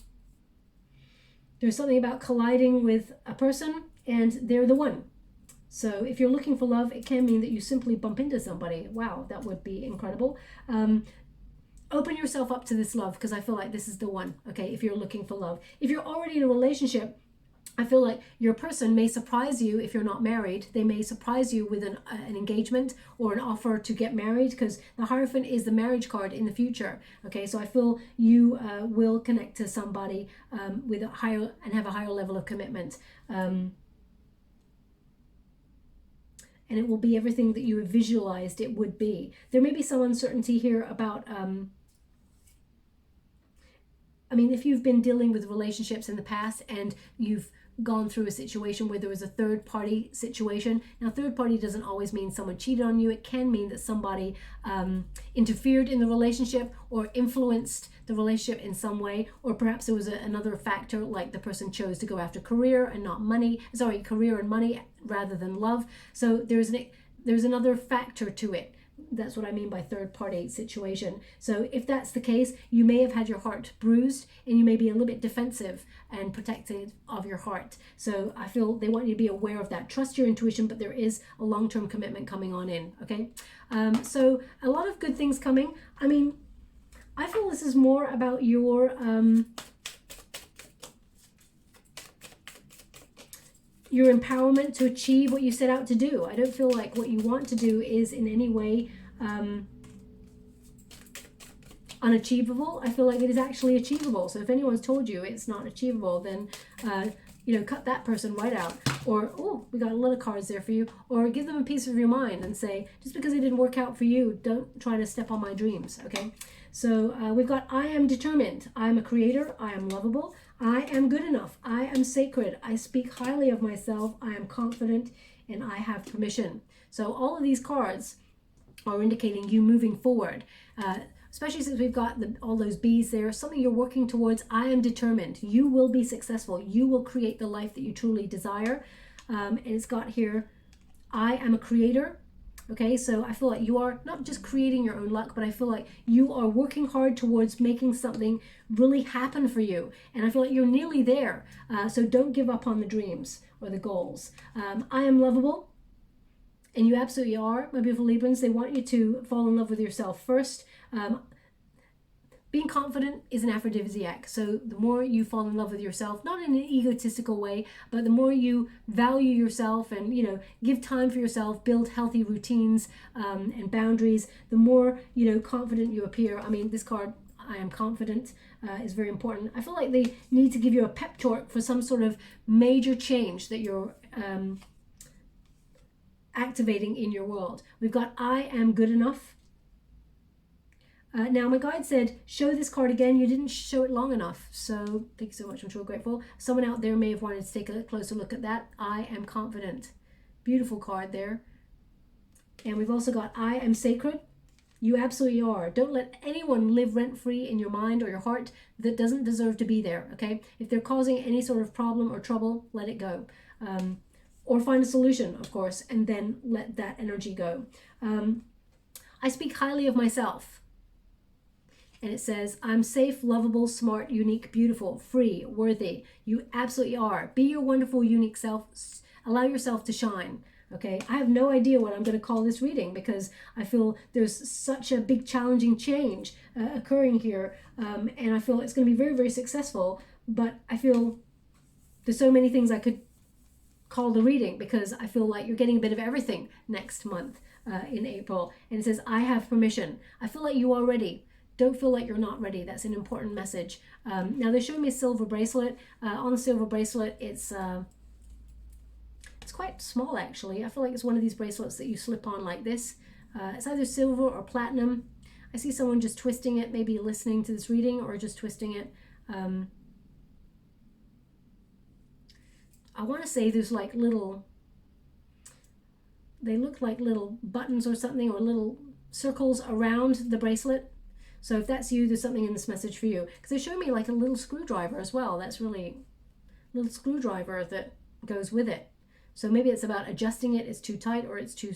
there's something about colliding with a person and they're the one. So if you're looking for love, it can mean that you simply bump into somebody. Wow, that would be incredible. Open yourself up to this love, because I feel like this is the one, okay, if you're looking for love. If you're already in a relationship, I feel like your person may surprise you. If you're not married, they may surprise you with an engagement or an offer to get married, because the Hierophant is the marriage card in the future. Okay, so I feel you will connect to somebody with a higher and have a higher level of commitment. And it will be everything that you have visualized it would be. There may be some uncertainty here about if you've been dealing with relationships in the past and you've gone through a situation where there was a third party situation. Now, third party doesn't always mean someone cheated on you. It can mean that somebody interfered in the relationship or influenced the relationship in some way, or perhaps there was another factor, like the person chose to go after career and not money. Sorry, career and money rather than love. So there's another factor to it. That's what I mean by third party situation. So if that's the case, you may have had your heart bruised and you may be a little bit defensive and protective of your heart. So I feel they want you to be aware of that. Trust your intuition, but there is a long-term commitment coming on in, okay? So a lot of good things coming. I feel this is more about your empowerment to achieve what you set out to do. I don't feel like what you want to do is in any way unachievable. I feel like it is actually achievable. So if anyone's told you it's not achievable, then cut that person right out. Or, oh, we got a lot of cards there for you. Or give them a piece of your mind and say, just because it didn't work out for you, don't try to step on my dreams, okay? So we've got, I am determined. I am a creator. I am lovable. I am good enough. I am sacred. I speak highly of myself. I am confident and I have permission. So all of these cards are indicating you moving forward, especially since we've got all those bees there, something you're working towards. I am determined. You will be successful. You will create the life that you truly desire. And it's got here, I am a creator. Okay, so I feel like you are not just creating your own luck, but I feel like you are working hard towards making something really happen for you. And I feel like you're nearly there. So don't give up on the dreams or the goals. I am lovable. And you absolutely are, my beautiful Librans. They want you to fall in love with yourself first. Being confident is an aphrodisiac. So the more you fall in love with yourself, not in an egotistical way, but the more you value yourself and, you know, give time for yourself, build healthy routines and boundaries, the more, you know, confident you appear. I mean, this card, I am confident, is very important. I feel like they need to give you a pep talk for some sort of major change that you're activating in your world. We've got I am good enough. Now my guide said, show this card again. You didn't show it long enough. So thank you so much. I'm so grateful. Someone out there may have wanted to take a closer look at that. I am confident. Beautiful card there. And we've also got I am sacred. You absolutely are. Don't let anyone live rent-free in your mind or your heart that doesn't deserve to be there, okay? If they're causing any sort of problem or trouble, let it go. Or find a solution, of course, and then let that energy go. I speak highly of myself. And it says, I'm safe, lovable, smart, unique, beautiful, free, worthy. You absolutely are. Be your wonderful, unique self. Allow yourself to shine. Okay, I have no idea what I'm going to call this reading because I feel there's such a big challenging change occurring here. And I feel it's going to be very, very successful. But I feel there's so many things I could call the reading because I feel like you're getting a bit of everything next month in April. And it says, I have permission. I feel like you are ready. Don't feel like you're not ready. That's an important message. Now they're showing me a silver bracelet. On the silver bracelet, it's quite small actually. I feel like it's one of these bracelets that you slip on like this. It's either silver or platinum. I see someone just twisting it, maybe listening to this reading or just twisting it. I want to say there's like little, they look like little buttons or something or little circles around the bracelet. So if that's you, there's something in this message for you. Because they show me like a little screwdriver as well. That's really a little screwdriver that goes with it. So maybe it's about adjusting it. It's too tight or it's too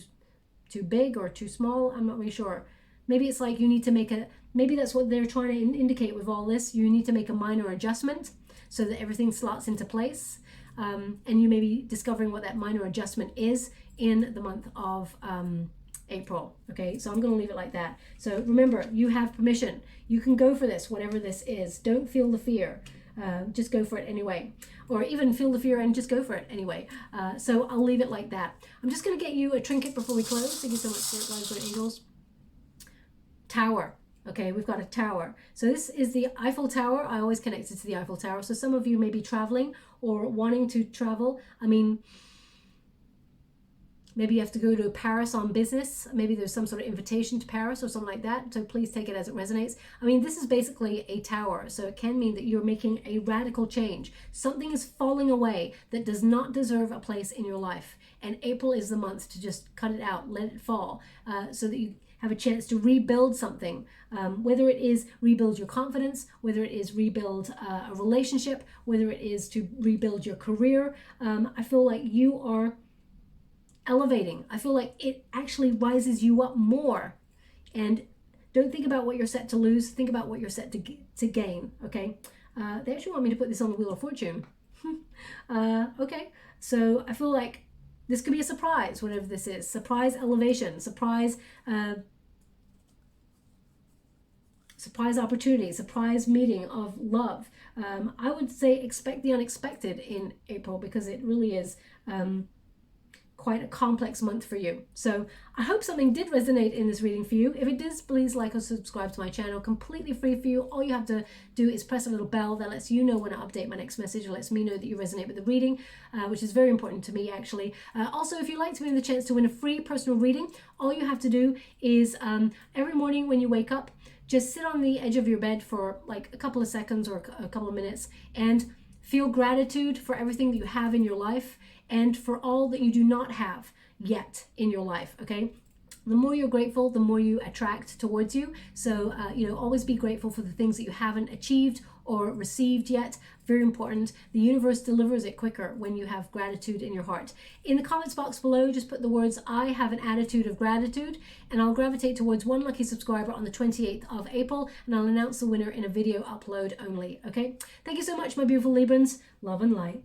big or too small. I'm not really sure. Maybe it's like you need to make a, maybe that's what they're trying to indicate with all this. You need to make a minor adjustment so that everything slots into place. And you may be discovering what that minor adjustment is in the month of April. Okay, so I'm going to leave it like that. So remember, you have permission. You can go for this, whatever this is. Don't feel the fear. Just go for it anyway. Or even feel the fear and just go for it anyway. So I'll leave it like that. I'm just going to get you a trinket before we close. Thank you so much, Spirit Guides, Good Angels. Tower. Okay, we've got a tower. So this is the Eiffel Tower. I always connect it to the Eiffel Tower. So some of you may be traveling or wanting to travel. I mean, maybe you have to go to Paris on business. Maybe there's some sort of invitation to Paris or something like that. So please take it as it resonates. I mean, this is basically a tower. So it can mean that you're making a radical change. Something is falling away that does not deserve a place in your life. And April is the month to just cut it out, let it fall, so that you have a chance to rebuild something. Whether it is rebuild your confidence, whether it is rebuild a relationship, whether it is to rebuild your career. I feel like you are elevating. I feel like it actually rises you up more. And don't think about what you're set to lose. Think about what you're set to gain. Okay. They actually want me to put this on the Wheel of Fortune. Okay. So I feel like this could be a surprise, whatever this is. Surprise elevation, surprise opportunity, surprise meeting of love. I would say expect the unexpected in April because it really is quite a complex month for you. So I hope something did resonate in this reading for you. If it does, please like or subscribe to my channel. Completely free for you. All you have to do is press a little bell that lets you know when I update my next message. It lets me know that you resonate with the reading, which is very important to me actually. Also, if you'd like to win the chance to win a free personal reading, all you have to do is every morning when you wake up, just sit on the edge of your bed for like a couple of seconds or a couple of minutes and feel gratitude for everything that you have in your life and for all that you do not have yet in your life, okay? The more you're grateful, the more you attract towards you. So, you know, always be grateful for the things that you haven't achieved or received yet. Very important. The universe delivers it quicker when you have gratitude in your heart. In the comments box below, just put the words, I have an attitude of gratitude, and I'll gravitate towards one lucky subscriber on the 28th of April, and I'll announce the winner in a video upload only. Okay? Thank you so much, my beautiful Librans. Love and light.